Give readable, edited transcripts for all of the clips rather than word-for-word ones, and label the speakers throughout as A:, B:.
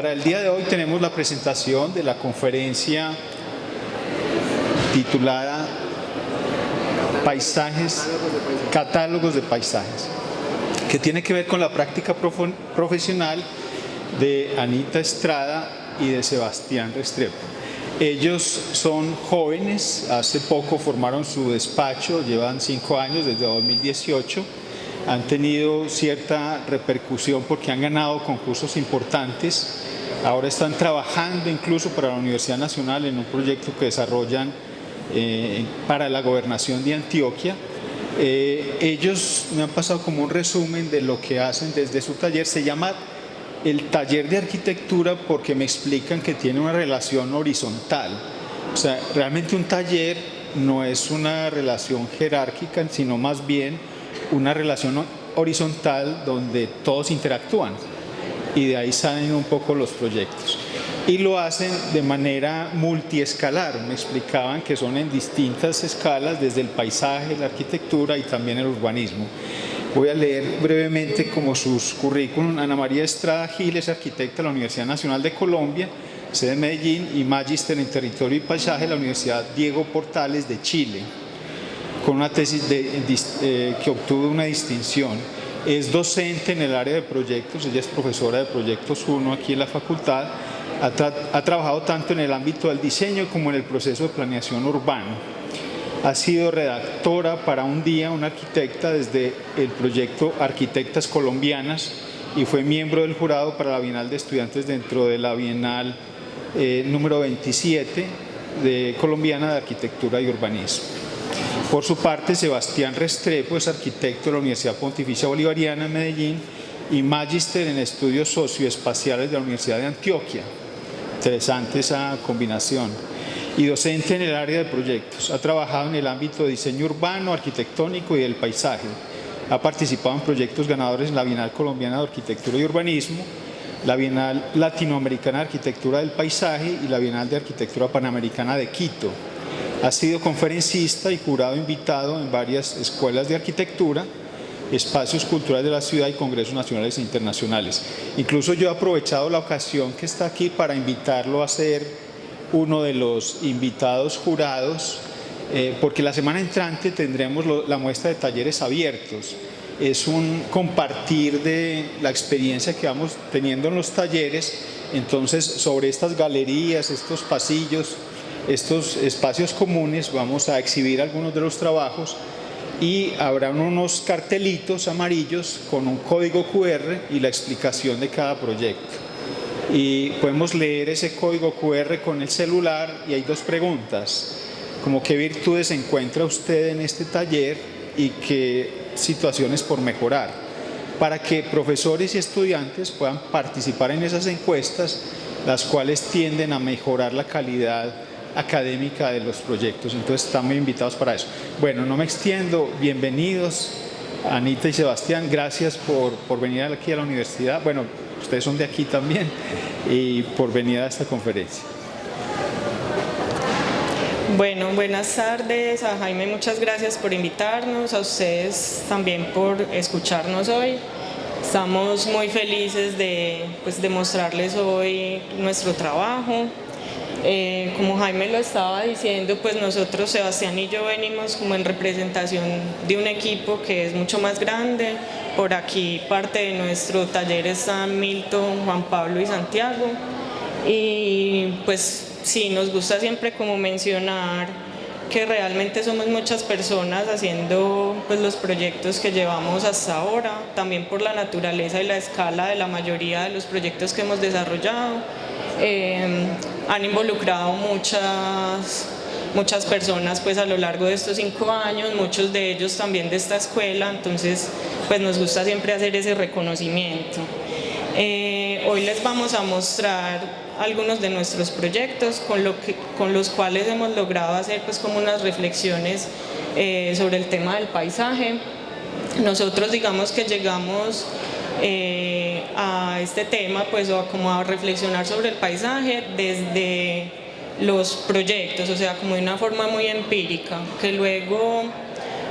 A: Para el día de hoy tenemos la presentación de la conferencia titulada Catálogos de Paisajes, que tiene que ver con la práctica profesional de Anita Estrada y de Sebastián Restrepo. Ellos son jóvenes, hace poco formaron su despacho, llevan 5 años, desde 2018, han tenido cierta repercusión porque han ganado concursos importantes, ahora están trabajando incluso para la Universidad Nacional en un proyecto que desarrollan para la gobernación de Antioquia. Ellos me han pasado como un resumen de lo que hacen desde su taller. Se llama el taller de arquitectura porque me explican que tiene una relación horizontal. O sea, realmente un taller no es una relación jerárquica, sino más bien una relación horizontal donde todos interactúan y de ahí salen un poco los proyectos. Y lo hacen de manera multiescalar. Me explicaban que son en distintas escalas, desde el paisaje, la arquitectura y también el urbanismo. Voy a leer brevemente como sus currículum. Ana María Estrada Gil es arquitecta de la Universidad Nacional de Colombia, sede de Medellín, y magíster en Territorio y Paisaje de la Universidad Diego Portales de Chile, con una tesis que obtuvo una distinción. Es docente en el área de proyectos, ella es profesora de Proyectos 1 aquí en la facultad. Ha trabajado tanto en el ámbito del diseño como en el proceso de planeación urbano. Ha sido redactora para Un Día, una arquitecta, desde el proyecto Arquitectas Colombianas, y fue miembro del jurado para la Bienal de Estudiantes dentro de la Bienal número 27 colombiana de Arquitectura y Urbanismo. Por su parte, Sebastián Restrepo es arquitecto de la Universidad Pontificia Bolivariana en Medellín y magíster en estudios socioespaciales de la Universidad de Antioquia. Interesante esa combinación. Y docente en el área de proyectos. Ha trabajado en el ámbito de diseño urbano, arquitectónico y del paisaje. Ha participado en proyectos ganadores en la Bienal Colombiana de Arquitectura y Urbanismo, la Bienal Latinoamericana de Arquitectura del Paisaje y la Bienal de Arquitectura Panamericana de Quito. Ha sido conferencista y jurado invitado en varias escuelas de arquitectura, espacios culturales de la ciudad y congresos nacionales e internacionales. Incluso yo he aprovechado la ocasión que está aquí para invitarlo a ser uno de los invitados jurados, porque la semana entrante tendremos la muestra de talleres abiertos. Es un compartir de la experiencia que vamos teniendo en los talleres. Entonces, sobre estas galerías, estos pasillos, estos espacios comunes, vamos a exhibir algunos de los trabajos y habrá unos cartelitos amarillos con un código QR y la explicación de cada proyecto. Y podemos leer ese código QR con el celular y hay 2 preguntas, como qué virtudes encuentra usted en este taller y qué situaciones por mejorar, para que profesores y estudiantes puedan participar en esas encuestas, las cuales tienden a mejorar la calidad académica de los proyectos. Entonces están muy invitados para eso. Bueno, no me extiendo. Bienvenidos Anita y Sebastián, gracias por venir aquí a la universidad. Bueno, ustedes son de aquí también, y por venir a esta conferencia.
B: Bueno, buenas tardes a Jaime, muchas gracias por invitarnos, a ustedes también por escucharnos hoy. Estamos muy felices de mostrarles hoy nuestro trabajo. Como Jaime lo estaba diciendo, pues nosotros, Sebastián y yo, venimos como en representación de un equipo que es mucho más grande. Por aquí parte de nuestro taller están Milton, Juan Pablo y Santiago. Y pues sí, nos gusta siempre como mencionar que realmente somos muchas personas haciendo pues los proyectos que llevamos hasta ahora, también por la naturaleza y la escala de la mayoría de los proyectos que hemos desarrollado. Han involucrado muchas personas pues a lo largo de estos 5 años, muchos de ellos también de esta escuela, entonces pues nos gusta siempre hacer ese reconocimiento. Hoy les vamos a mostrar algunos de nuestros proyectos con los cuales hemos logrado hacer pues como unas reflexiones sobre el tema del paisaje. Nosotros digamos que llegamos a este tema pues como a reflexionar sobre el paisaje desde los proyectos, o sea como de una forma muy empírica, que luego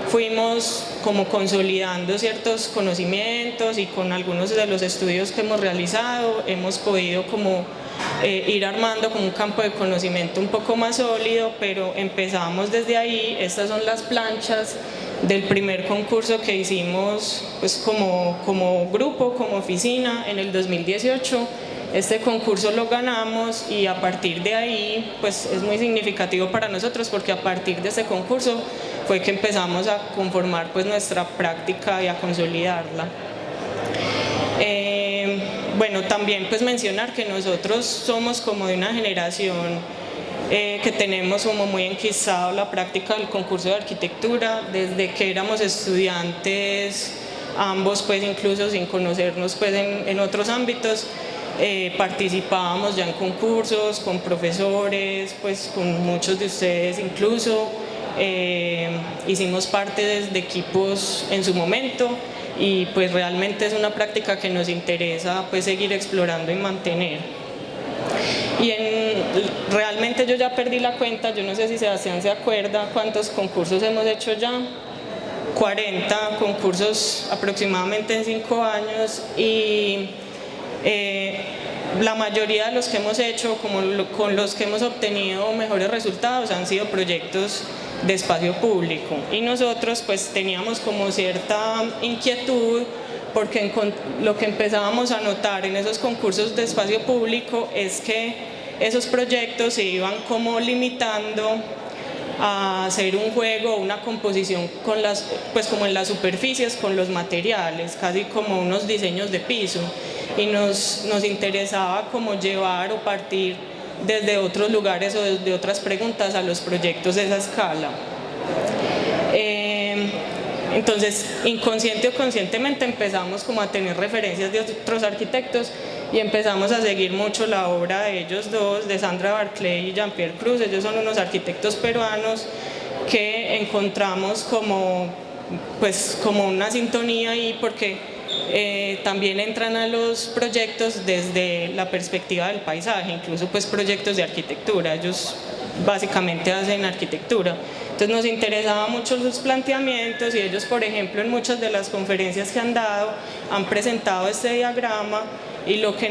B: fuimos como consolidando ciertos conocimientos y con algunos de los estudios que hemos realizado hemos podido como ir armando como un campo de conocimiento un poco más sólido, pero empezamos desde ahí. Estas son las planchas del primer concurso que hicimos pues como grupo, como oficina en el 2018. Este concurso lo ganamos y a partir de ahí pues es muy significativo para nosotros porque a partir de este concurso fue que empezamos a conformar pues nuestra práctica y a consolidarla. Bueno, también pues mencionar que nosotros somos como de una generación que tenemos como muy enquistado la práctica del concurso de arquitectura desde que éramos estudiantes, ambos pues incluso sin conocernos pues en otros ámbitos. Participábamos ya en concursos con profesores, pues con muchos de ustedes incluso, hicimos parte de equipos en su momento y pues realmente es una práctica que nos interesa pues seguir explorando y mantener. Y realmente yo ya perdí la cuenta, yo no sé si Sebastián se acuerda cuántos concursos hemos hecho ya, 40 concursos aproximadamente en 5 años y la mayoría de los que hemos hecho, con los que hemos obtenido mejores resultados, han sido proyectos de espacio público. Y nosotros pues teníamos como cierta inquietud porque lo que empezábamos a notar en esos concursos de espacio público es que esos proyectos se iban como limitando a hacer un juego, una composición pues como en las superficies con los materiales, casi como unos diseños de piso. Y nos interesaba como llevar o partir desde otros lugares o desde otras preguntas a los proyectos de esa escala. Entonces, inconsciente o conscientemente empezamos como a tener referencias de otros arquitectos y empezamos a seguir mucho la obra de ellos dos, de Sandra Barclay y Jean-Pierre Cruz. Ellos son unos arquitectos peruanos que encontramos como una sintonía ahí porque también entran a los proyectos desde la perspectiva del paisaje, incluso pues proyectos de arquitectura. Ellos básicamente hacen arquitectura. Entonces nos interesaba mucho sus planteamientos y ellos, por ejemplo, en muchas de las conferencias que han dado han presentado este diagrama y lo que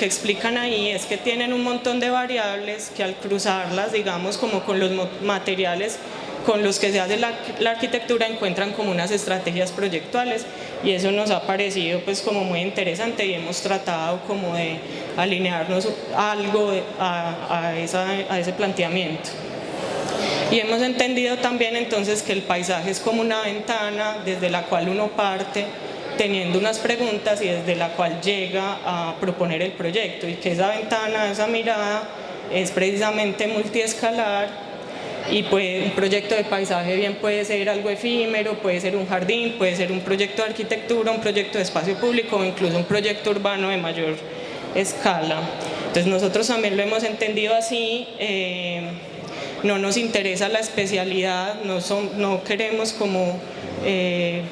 B: explican ahí es que tienen un montón de variables que al cruzarlas, digamos, como con los materiales con los que se hace la arquitectura, encuentran como unas estrategias proyectuales y eso nos ha parecido pues como muy interesante y hemos tratado como de alinearnos algo a ese planteamiento. Y hemos entendido también entonces que el paisaje es como una ventana desde la cual uno parte teniendo unas preguntas y desde la cual llega a proponer el proyecto y que esa ventana, esa mirada es precisamente multiescalar. Y un proyecto de paisaje bien puede ser algo efímero, puede ser un jardín, puede ser un proyecto de arquitectura, un proyecto de espacio público o incluso un proyecto urbano de mayor escala. Entonces nosotros también lo hemos entendido así, no nos interesa la especialidad, no queremos como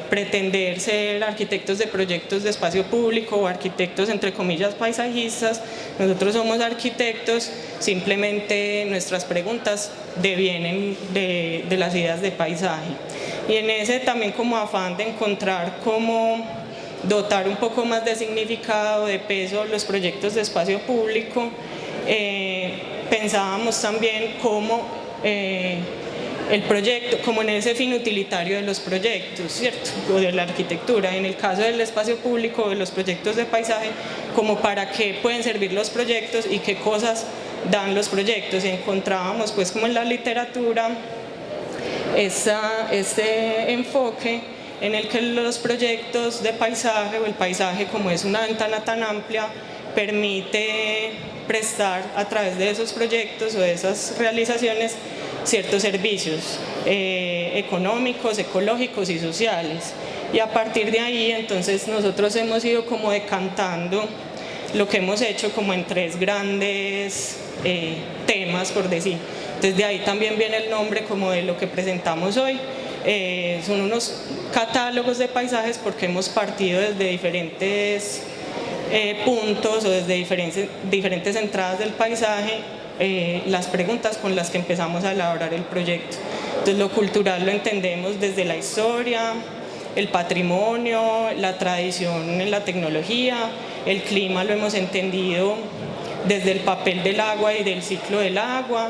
B: pretender ser arquitectos de proyectos de espacio público o arquitectos entre comillas paisajistas. Nosotros somos arquitectos, simplemente nuestras preguntas devienen de las ideas de paisaje y en ese también como afán de encontrar cómo dotar un poco más de significado, de peso los proyectos de espacio público, pensábamos también cómo el proyecto, como en ese fin utilitario de los proyectos, ¿cierto? O de la arquitectura, en el caso del espacio público, de los proyectos de paisaje, como para qué pueden servir los proyectos y qué cosas dan los proyectos. Y encontrábamos pues como en la literatura este enfoque en el que los proyectos de paisaje o el paisaje como es una ventana tan amplia permite prestar a través de esos proyectos o de esas realizaciones ciertos servicios económicos, ecológicos y sociales. Y a partir de ahí entonces nosotros hemos ido como decantando lo que hemos hecho como en 3 grandes temas, por decir. Entonces de ahí también viene el nombre como de lo que presentamos hoy. Son unos catálogos de paisajes porque hemos partido desde diferentes puntos o desde diferentes entradas del paisaje las preguntas con las que empezamos a elaborar el proyecto. Entonces lo cultural lo entendemos desde la historia, el patrimonio, la tradición en la tecnología, el clima lo hemos entendido desde el papel del agua y del ciclo del agua,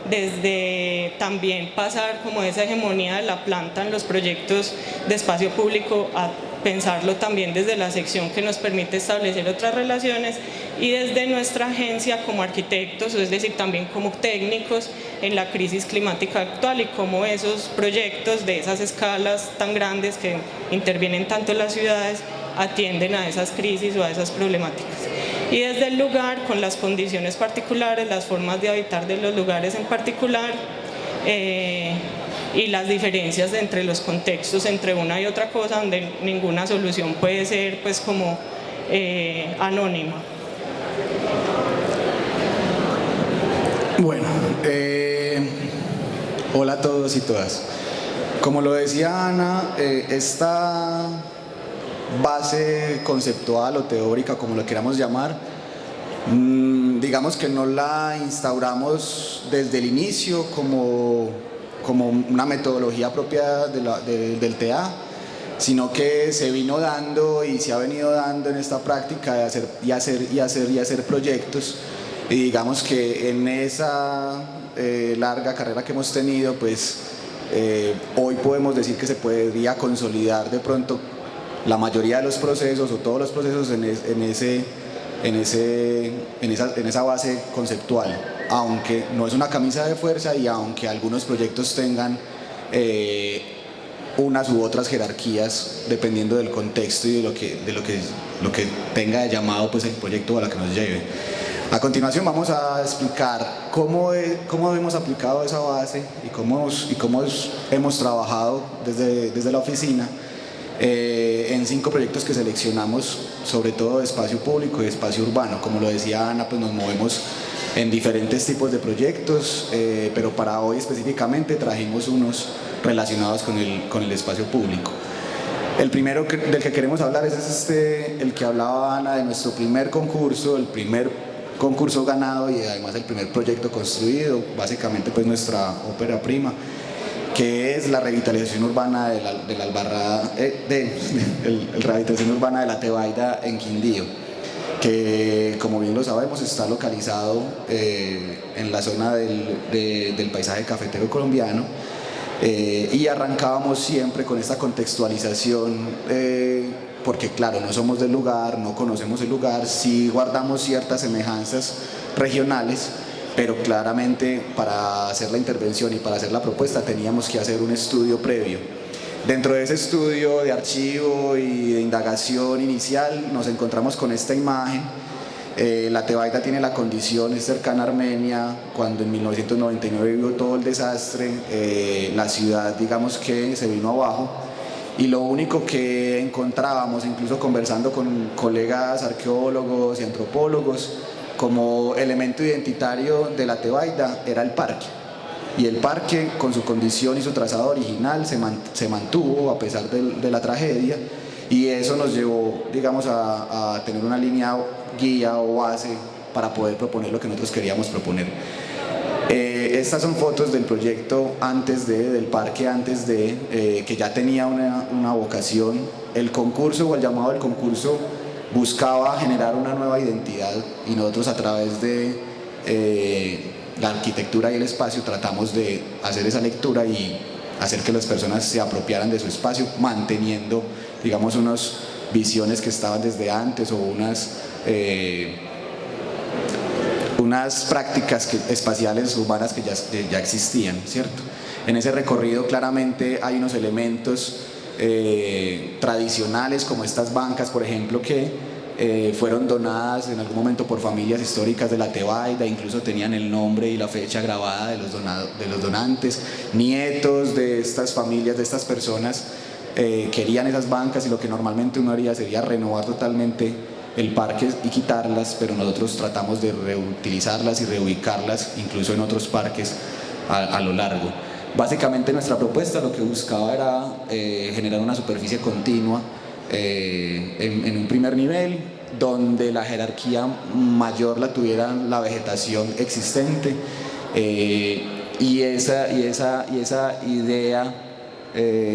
B: desde también pasar como esa hegemonía de la planta en los proyectos de espacio público a pensarlo también desde la sección que nos permite establecer otras relaciones, y desde nuestra agencia como arquitectos, es decir, también como técnicos en la crisis climática actual y cómo esos proyectos de esas escalas tan grandes que intervienen tanto en las ciudades atienden a esas crisis o a esas problemáticas. Y desde el lugar, con las condiciones particulares, las formas de habitar de los lugares en particular, y las diferencias entre los contextos entre una y otra cosa, donde ninguna solución puede ser pues como anónima.
C: Bueno, hola a todos y todas. Como lo decía Ana, esta base conceptual o teórica, como lo queramos llamar, digamos que no la instauramos desde el inicio como una metodología propia del TEA, sino que se vino dando y se ha venido dando en esta práctica de hacer proyectos. Y digamos que en esa larga carrera que hemos tenido, pues hoy podemos decir que se podría consolidar de pronto la mayoría de los procesos o todos los procesos en esa base conceptual, aunque no es una camisa de fuerza y aunque algunos proyectos tengan unas u otras jerarquías dependiendo del contexto y de lo que tenga de llamado pues el proyecto a la que nos lleve. A continuación vamos a explicar cómo hemos aplicado esa base y cómo hemos trabajado desde la oficina en 5 proyectos que seleccionamos, sobre todo de espacio público y de espacio urbano. Como lo decía Ana, pues nos movemos en diferentes tipos de proyectos, pero para hoy específicamente trajimos unos relacionados con el espacio público. El primero del que queremos hablar es el que hablaba Ana, de nuestro primer concurso, el primer concurso ganado y además el primer proyecto construido, básicamente pues nuestra ópera prima, que es la revitalización urbana de la Albarrada, revitalización urbana de la Tebaida en Quindío, que como bien lo sabemos está localizado en la zona del paisaje cafetero colombiano, y arrancábamos siempre con esta contextualización, porque claro, no somos del lugar, no conocemos el lugar, sí guardamos ciertas semejanzas regionales, pero claramente para hacer la intervención y para hacer la propuesta teníamos que hacer un estudio previo. Dentro de ese estudio de archivo y de indagación inicial nos encontramos con esta imagen. La Tebaida tiene la condición, es cercana a Armenia, cuando en 1999 vivió todo el desastre, la ciudad digamos que se vino abajo, y lo único que encontrábamos, incluso conversando con colegas arqueólogos y antropólogos, como elemento identitario de la Tebaida era el parque. Y el parque, con su condición y su trazado original, se mantuvo a pesar de la tragedia, y eso nos llevó, digamos, a tener una línea guía o base para poder proponer lo que nosotros queríamos proponer. Estas son fotos del proyecto del parque que ya tenía una vocación. El concurso, o el llamado del concurso, buscaba generar una nueva identidad, y nosotros a través de la arquitectura y el espacio tratamos de hacer esa lectura y hacer que las personas se apropiaran de su espacio, manteniendo, digamos, unas visiones que estaban desde antes, o unas prácticas espaciales urbanas que ya existían, ¿cierto? En ese recorrido claramente hay unos elementos tradicionales, como estas bancas, por ejemplo, que fueron donadas en algún momento por familias históricas de la Tebaida, incluso tenían el nombre y la fecha grabada de los donantes. Nietos de estas familias, de estas personas, querían esas bancas, y lo que normalmente uno haría sería renovar totalmente el parque y quitarlas, pero nosotros tratamos de reutilizarlas y reubicarlas incluso en otros parques a lo largo. Básicamente nuestra propuesta lo que buscaba era generar una superficie continua en un primer nivel, donde la jerarquía mayor la tuviera la vegetación existente, y esa idea,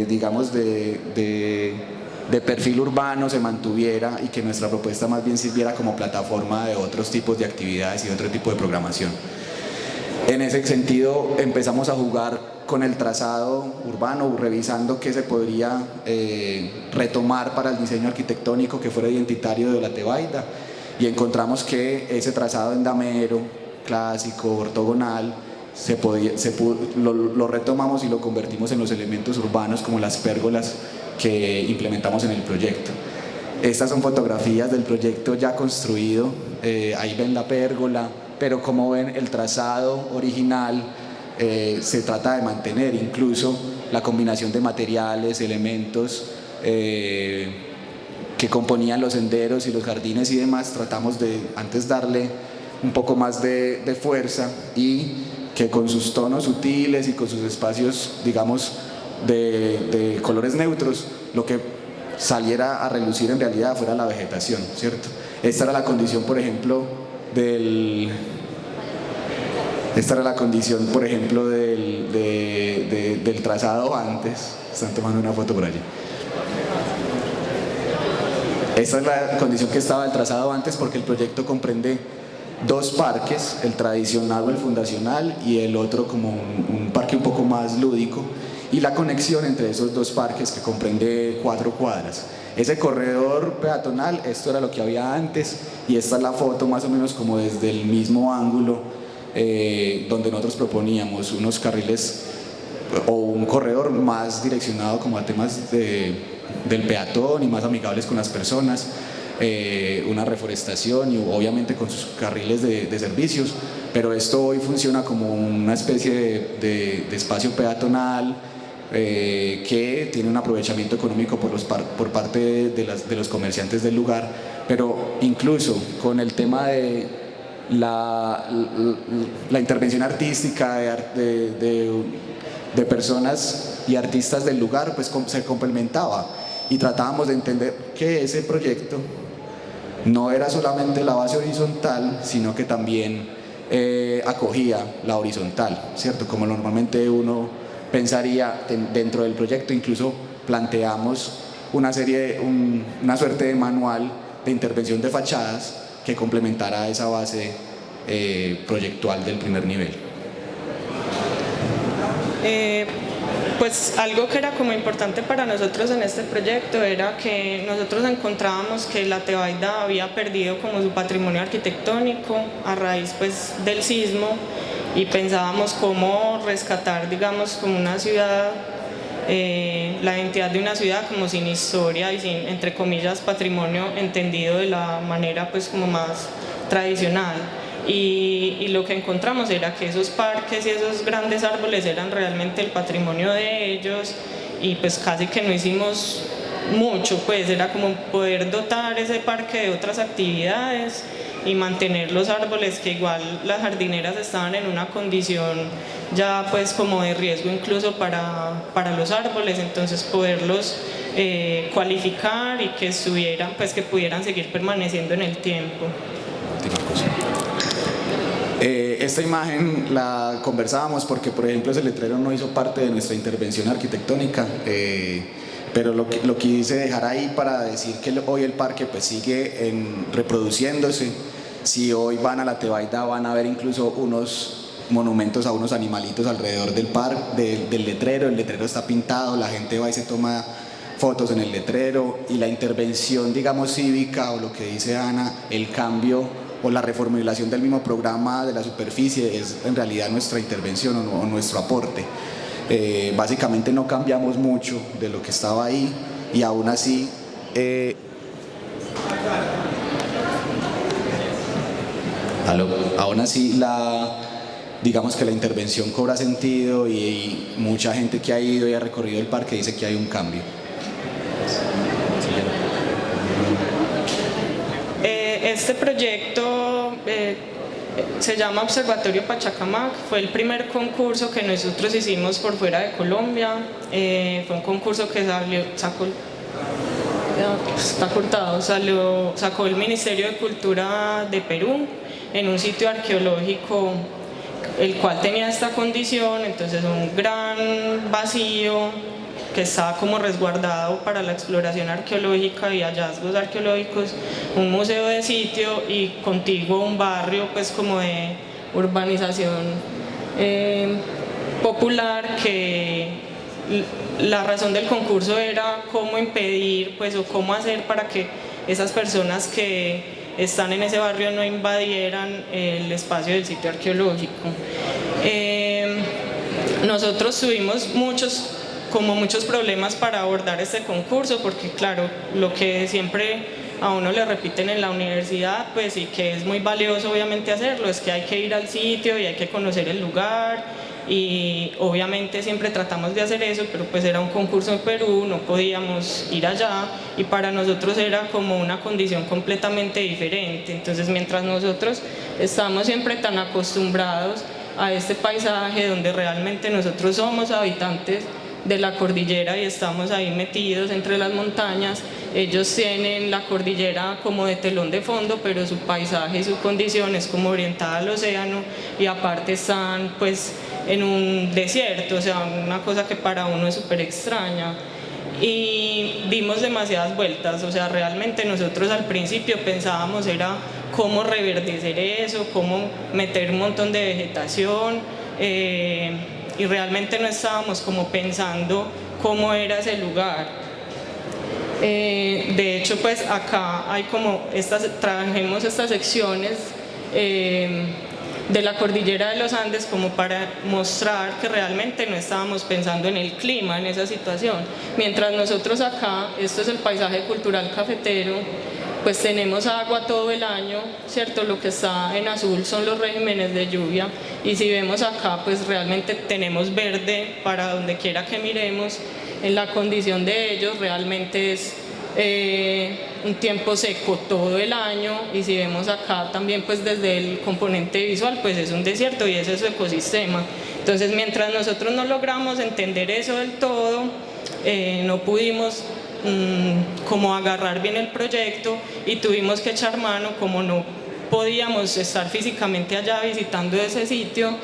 C: digamos, de perfil urbano se mantuviera y que nuestra propuesta más bien sirviera como plataforma de otros tipos de actividades y otro tipo de programación. En ese sentido empezamos a jugar con el trazado urbano, revisando qué se podría retomar para el diseño arquitectónico que fuera identitario de la Tebaida, y encontramos que ese trazado endamero, clásico, ortogonal, lo retomamos y lo convertimos en los elementos urbanos como las pérgolas que implementamos en el proyecto. Estas son fotografías del proyecto ya construido, ahí ven la pérgola, pero como ven el trazado original se trata de mantener, incluso la combinación de materiales, elementos que componían los senderos y los jardines y demás. Tratamos de antes darle un poco más de fuerza y que con sus tonos sutiles y con sus espacios, digamos, de colores neutros, lo que saliera a relucir en realidad fuera la vegetación, ¿cierto? Esta era la condición, por ejemplo, del trazado antes. Están tomando una foto por allí. Esta es la condición que estaba del trazado antes, porque el proyecto comprende dos parques, el tradicional o el fundacional y el otro como un parque un poco más lúdico, y la conexión entre esos dos parques que comprende 4 cuadras. Ese corredor peatonal, esto era lo que había antes, y esta es la foto más o menos como desde el mismo ángulo donde nosotros proponíamos unos carriles o un corredor más direccionado como a temas del peatón y más amigables con las personas, una reforestación y obviamente con sus carriles de servicios, pero esto hoy funciona como una especie de espacio peatonal que tiene un aprovechamiento económico por parte de los comerciantes del lugar, pero incluso con el tema de la intervención artística de personas y artistas del lugar, pues se complementaba, y tratábamos de entender que ese proyecto no era solamente la base horizontal, sino que también acogía la horizontal, ¿cierto? Como normalmente uno pensaría dentro del proyecto. Incluso planteamos una suerte de manual de intervención de fachadas que complementara esa base proyectual del primer nivel.
B: Pues algo que era como importante para nosotros en este proyecto era que nosotros encontrábamos que la Tebaida había perdido como su patrimonio arquitectónico a raíz pues del sismo, y pensábamos cómo rescatar, digamos, como una ciudad, la identidad de una ciudad como sin historia y sin, entre comillas, patrimonio entendido de la manera pues como más tradicional. Y lo que encontramos era que esos parques y esos grandes árboles eran realmente el patrimonio de ellos, y pues casi que no hicimos mucho, pues era como poder dotar ese parque de otras actividades y mantener los árboles, que igual las jardineras estaban en una condición ya pues como de riesgo incluso para los árboles, entonces poderlos cualificar y que estuvieran, pues que pudieran seguir permaneciendo en el tiempo.
C: Esta imagen la conversábamos porque, por ejemplo, ese letrero no hizo parte de nuestra intervención arquitectónica, pero lo quise dejar ahí para decir que hoy el parque pues sigue reproduciéndose. Si hoy van a la Tebaida van a ver incluso unos monumentos a unos animalitos alrededor del letrero. El letrero está pintado, la gente va y se toma fotos en el letrero, y la intervención, digamos, cívica, o lo que dice Ana, el cambio o la reformulación del mismo programa de la superficie, es en realidad nuestra intervención o nuestro aporte. Básicamente no cambiamos mucho de lo que estaba ahí, y aún así digamos que la intervención cobra sentido, y mucha gente que ha ido y ha recorrido el parque dice que hay un cambio.
B: Este proyecto se llama Observatorio Pachacamac. Fue el primer concurso que nosotros hicimos por fuera de Colombia. Fue un concurso que sacó el Ministerio de Cultura de Perú en un sitio arqueológico el cual tenía esta condición, entonces un gran vacío que estaba como resguardado para la exploración arqueológica y hallazgos arqueológicos, un museo de sitio y contiguo un barrio pues como de urbanización popular, que la razón del concurso era cómo impedir pues o cómo hacer para que esas personas que están en ese barrio no invadieran el espacio del sitio arqueológico. Nosotros tuvimos muchos problemas para abordar este concurso, porque claro, lo que siempre a uno le repiten en la universidad, pues y que es muy valioso obviamente hacerlo, es que hay que ir al sitio y hay que conocer el lugar, y obviamente siempre tratamos de hacer eso, pero pues era un concurso en Perú, no podíamos ir allá, y para nosotros era como una condición completamente diferente. Entonces mientras nosotros estamos siempre tan acostumbrados a este paisaje donde realmente nosotros somos habitantes de la cordillera y estamos ahí metidos entre las montañas, ellos tienen la cordillera como de telón de fondo, pero su paisaje y su condición es como orientada al océano, y aparte están pues en un desierto, o sea, una cosa que para uno es súper extraña. Y dimos demasiadas vueltas, o sea, realmente nosotros al principio pensábamos era cómo reverdecer eso, cómo meter un montón de vegetación, y realmente no estábamos como pensando cómo era ese lugar. De hecho, pues acá hay como trajimos estas secciones de la cordillera de los Andes como para mostrar que realmente no estábamos pensando en el clima, en esa situación. Mientras nosotros acá, esto es el paisaje cultural cafetero, pues tenemos agua todo el año, ¿cierto? Lo que está en azul son los regímenes de lluvia, y si vemos acá, pues realmente tenemos verde para donde quiera que miremos. En la condición de ellos realmente es un tiempo seco todo el año, y si vemos acá también pues desde el componente visual pues es un desierto y ese es su ecosistema. Entonces mientras nosotros no logramos entender eso del todo, no pudimos como agarrar bien el proyecto, y tuvimos que echar mano, como no podíamos estar físicamente allá visitando ese sitio,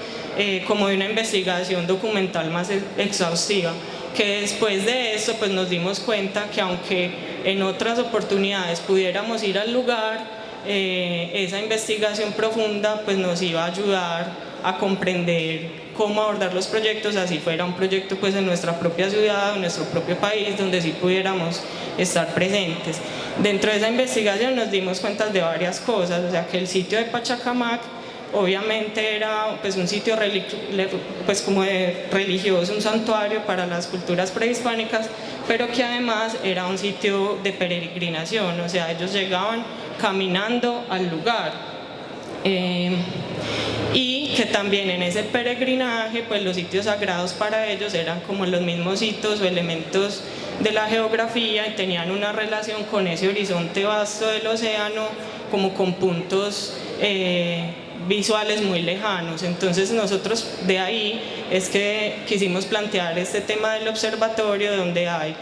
B: como de una investigación documental más exhaustiva, que después de eso pues nos dimos cuenta que aunque en otras oportunidades pudiéramos ir al lugar, esa investigación profunda pues nos iba a ayudar a comprender cómo abordar los proyectos, así fuera un proyecto pues en nuestra propia ciudad, en nuestro propio país, donde sí pudiéramos estar presentes. Dentro de esa investigación nos dimos cuenta de varias cosas, o sea que el sitio de Pachacamac obviamente era pues un sitio pues como religioso, un santuario para las culturas prehispánicas, pero que además era un sitio de peregrinación, o sea, ellos llegaban caminando al lugar. Y que también en ese peregrinaje pues los sitios sagrados para ellos eran como los mismos hitos o elementos de la geografía, y tenían una relación con ese horizonte vasto del océano, como con puntos visuales muy lejanos. Entonces nosotros de ahí es que quisimos plantear este tema del observatorio, donde hay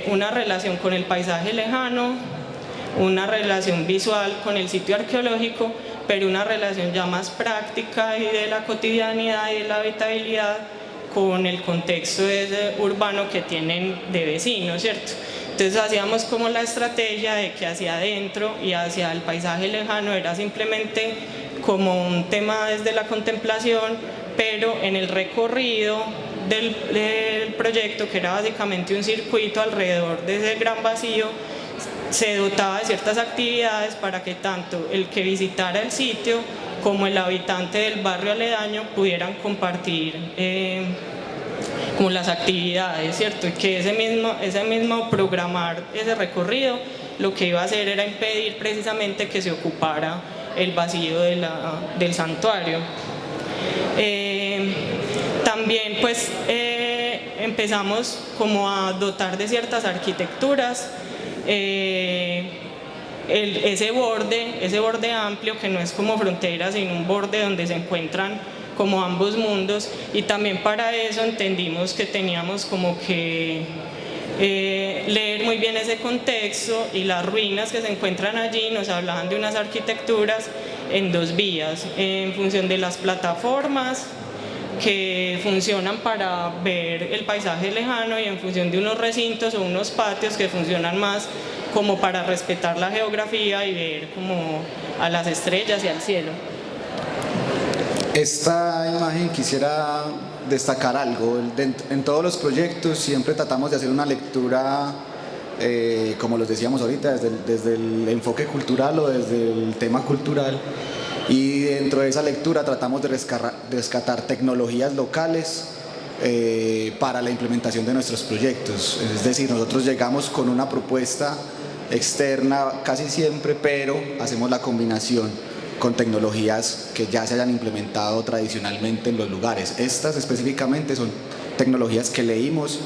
B: una relación con el paisaje lejano, una relación visual con el sitio arqueológico, pero una relación ya más práctica y de la cotidianidad y de la habitabilidad con el contexto urbano que tienen de vecinos, ¿cierto? Entonces hacíamos como la estrategia de que hacia adentro y hacia el paisaje lejano era simplemente como un tema desde la contemplación, pero en el recorrido del proyecto, que era básicamente un circuito alrededor de ese gran vacío, se dotaba de ciertas actividades para que tanto el que visitara el sitio como el habitante del barrio aledaño pudieran compartir como las actividades, ¿cierto? Y que ese mismo programar ese recorrido lo que iba a hacer era impedir precisamente que se ocupara el vacío del santuario. También pues empezamos como a dotar de ciertas arquitecturas ese borde amplio, que no es como frontera sino un borde donde se encuentran como ambos mundos, y también para eso entendimos que teníamos como que leer muy bien ese contexto y las ruinas que se encuentran allí nos hablaban de unas arquitecturas en dos vías, en función de las plataformas que funcionan para ver el paisaje lejano y en función de unos recintos o unos patios que funcionan más como para respetar la geografía y ver como a las estrellas y al cielo.
C: Esta imagen quisiera destacar algo. En todos los proyectos siempre tratamos de hacer una lectura, como los decíamos ahorita, desde el enfoque cultural o desde el tema cultural. Y dentro de esa lectura tratamos de rescatar tecnologías locales para la implementación de nuestros proyectos. Es decir, nosotros llegamos con una propuesta externa casi siempre, pero hacemos la combinación con tecnologías que ya se hayan implementado tradicionalmente en los lugares. Estas específicamente son tecnologías que leímos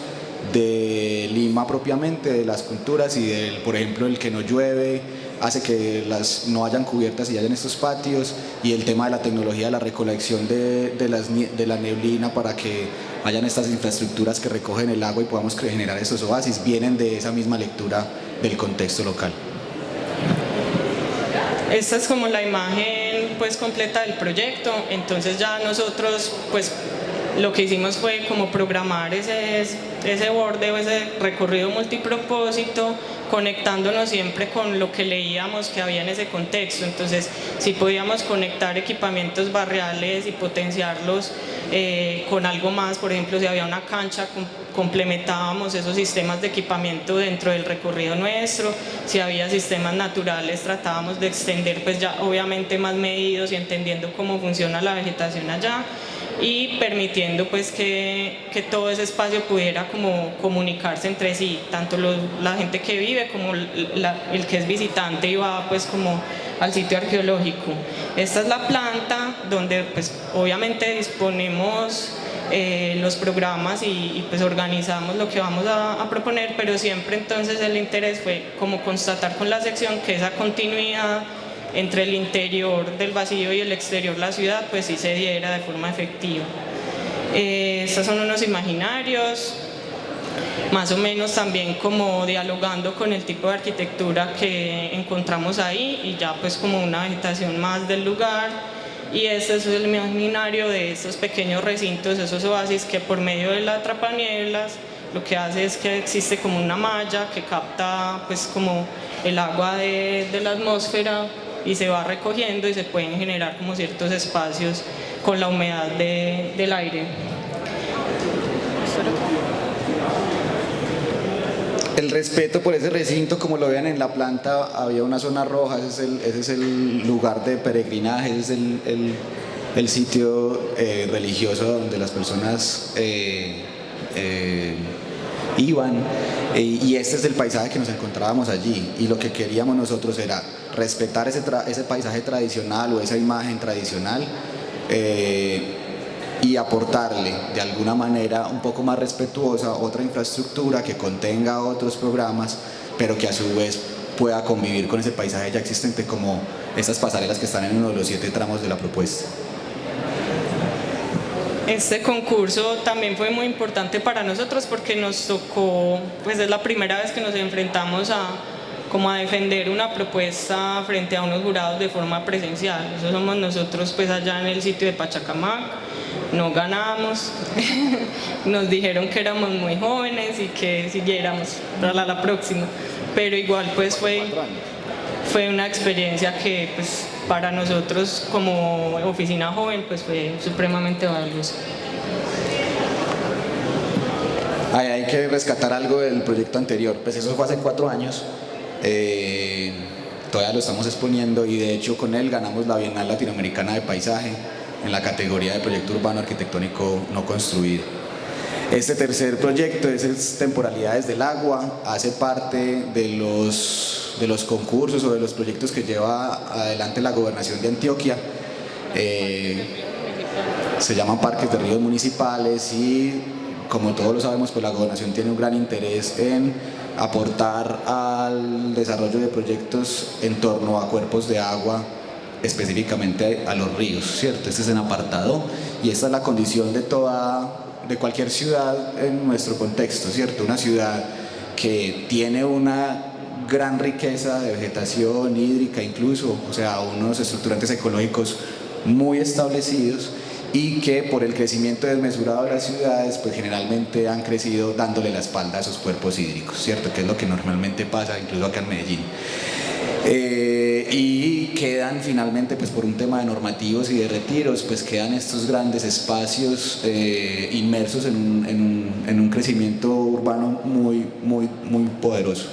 C: de Lima propiamente, de las culturas y del, por ejemplo, el que no llueve hace que no hayan cubiertas y hayan estos patios, y el tema de la tecnología de la recolección de la neblina para que hayan estas infraestructuras que recogen el agua y podamos generar estos oasis, vienen de esa misma lectura del contexto local.
B: Esta es como la imagen pues completa del proyecto. Entonces ya nosotros pues lo que hicimos fue como programar ese borde o ese recorrido multipropósito, conectándonos siempre con lo que leíamos que había en ese contexto. Entonces, si podíamos conectar equipamientos barriales y potenciarlos con algo más, por ejemplo, si había una cancha, complementábamos esos sistemas de equipamiento dentro del recorrido nuestro. Si había sistemas naturales, tratábamos de extender pues ya obviamente más medidos y entendiendo cómo funciona la vegetación allá, y permitiendo pues que todo ese espacio pudiera como comunicarse entre sí, tanto la gente que vive como el que es visitante y va pues como al sitio arqueológico. Esta es la planta donde pues obviamente disponemos los programas y pues organizamos lo que vamos a proponer, pero siempre entonces el interés fue como constatar con la sección que esa continuidad entre el interior del vacío y el exterior de la ciudad pues sí se diera de forma efectiva. Estos son unos imaginarios, más o menos también como dialogando con el tipo de arquitectura que encontramos ahí y ya pues como una vegetación más del lugar. Y este es el imaginario de estos pequeños recintos, esos oasis que por medio de la atrapanieblas lo que hace es que existe como una malla que capta pues como el agua de la atmósfera y se va recogiendo y se pueden generar como ciertos espacios con la humedad del aire.
C: El respeto por ese recinto, como lo vean en la planta, había una zona roja, ese es el lugar de peregrinaje, ese es el sitio religioso donde las personas iban, y este es el paisaje que nos encontrábamos allí, y lo que queríamos nosotros era respetar ese paisaje tradicional o esa imagen tradicional y aportarle de alguna manera un poco más respetuosa otra infraestructura que contenga otros programas, pero que a su vez pueda convivir con ese paisaje ya existente, como estas pasarelas que están en uno de los 7 tramos de la propuesta.
B: Este concurso también fue muy importante para nosotros porque nos tocó, pues es la primera vez que nos enfrentamos a defender una propuesta frente a unos jurados de forma presencial. Eso somos nosotros pues allá en el sitio de Pachacamac. No ganamos, nos dijeron que éramos muy jóvenes y que siguiéramos para la próxima, pero igual pues fue una experiencia que pues para nosotros como oficina joven pues fue supremamente valiosa.
C: Hay que rescatar algo del proyecto anterior, pues eso fue hace 4 años, todavía lo estamos exponiendo y de hecho con él ganamos la Bienal Latinoamericana de Paisaje en la categoría de proyecto urbano arquitectónico no construido. Este tercer proyecto es Temporalidades del Agua, hace parte de los concursos o de los proyectos que lleva adelante la Gobernación de Antioquia. Se llaman parques de ríos municipales y, como todos lo sabemos, pues la Gobernación tiene un gran interés en aportar al desarrollo de proyectos en torno a cuerpos de agua, específicamente a los ríos, ¿cierto? Este es en apartado y esta es la condición de cualquier ciudad en nuestro contexto, ¿cierto? Una ciudad que tiene una gran riqueza de vegetación hídrica incluso, o sea, unos estructurantes ecológicos muy establecidos, y que por el crecimiento desmesurado de las ciudades pues generalmente han crecido dándole la espalda a esos cuerpos hídricos, ¿cierto? Que es lo que normalmente pasa incluso acá en Medellín. Y quedan finalmente, pues por un tema de normativos y de retiros, pues quedan estos grandes espacios inmersos en un crecimiento urbano muy poderoso.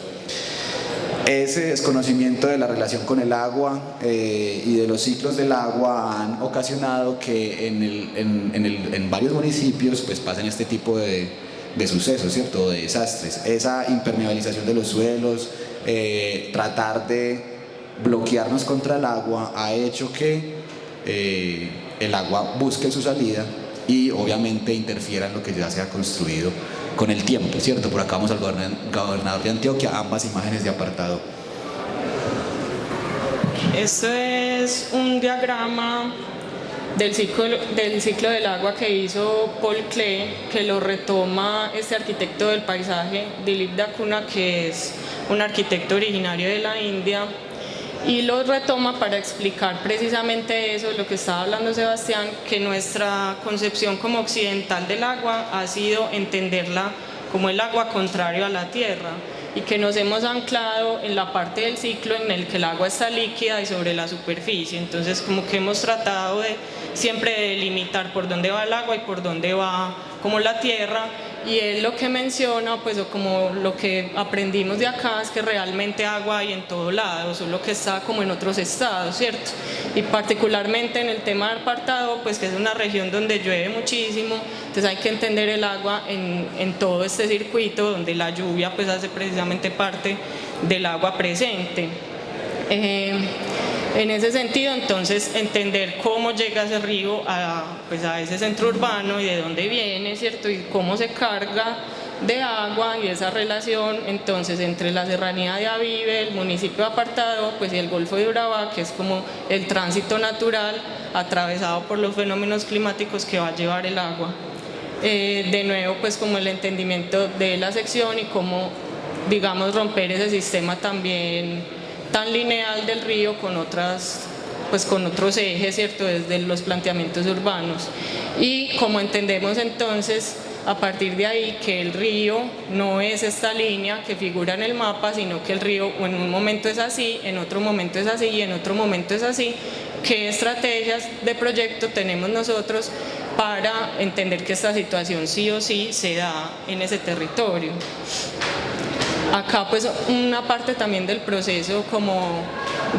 C: Ese desconocimiento de la relación con el agua y de los ciclos del agua han ocasionado que en varios municipios pues pasen este tipo de sucesos, ¿cierto? De desastres. Esa impermeabilización de los suelos, tratar de bloquearnos contra el agua ha hecho que el agua busque su salida y obviamente interfiera en lo que ya se ha construido con el tiempo, ¿cierto? Por acá vamos al gobernador de Antioquia, ambas imágenes de apartado.
B: Esto es un diagrama del ciclo del agua que hizo Paul Klee, que lo retoma este arquitecto del paisaje, Dilip Da Cunha, que es un arquitecto originario de la India, y lo retoma para explicar precisamente eso, lo que estaba hablando Sebastián, que nuestra concepción como occidental del agua ha sido entenderla como el agua contrario a la tierra, y que nos hemos anclado en la parte del ciclo en el que el agua está líquida y sobre la superficie. Entonces como que hemos tratado de siempre de delimitar por dónde va el agua y por dónde va como la tierra, y él lo que menciona, pues o como lo que aprendimos de acá, es que realmente agua hay en todo lado, solo que está como en otros estados, ¿cierto? Y particularmente en el tema del apartado, pues que es una región donde llueve muchísimo, entonces hay que entender el agua en todo este circuito donde la lluvia pues hace precisamente parte del agua presente. En ese sentido, entonces, entender cómo llega ese río pues a ese centro urbano y de dónde viene, ¿cierto? Y cómo se carga de agua, y esa relación entonces entre la serranía de Avive, el municipio de Apartado, pues y el Golfo de Urabá, que es como el tránsito natural atravesado por los fenómenos climáticos que va a llevar el agua. De nuevo, pues como el entendimiento de la sección y cómo, digamos, romper ese sistema también tan lineal del río con otros ejes, ¿cierto? Desde los planteamientos urbanos. Y como entendemos entonces a partir de ahí que el río no es esta línea que figura en el mapa, sino que el río en un momento es así, en otro momento es así y en otro momento es así. ¿Qué estrategias de proyecto tenemos nosotros para entender que esta situación sí o sí se da en ese territorio? Acá pues una parte también del proceso como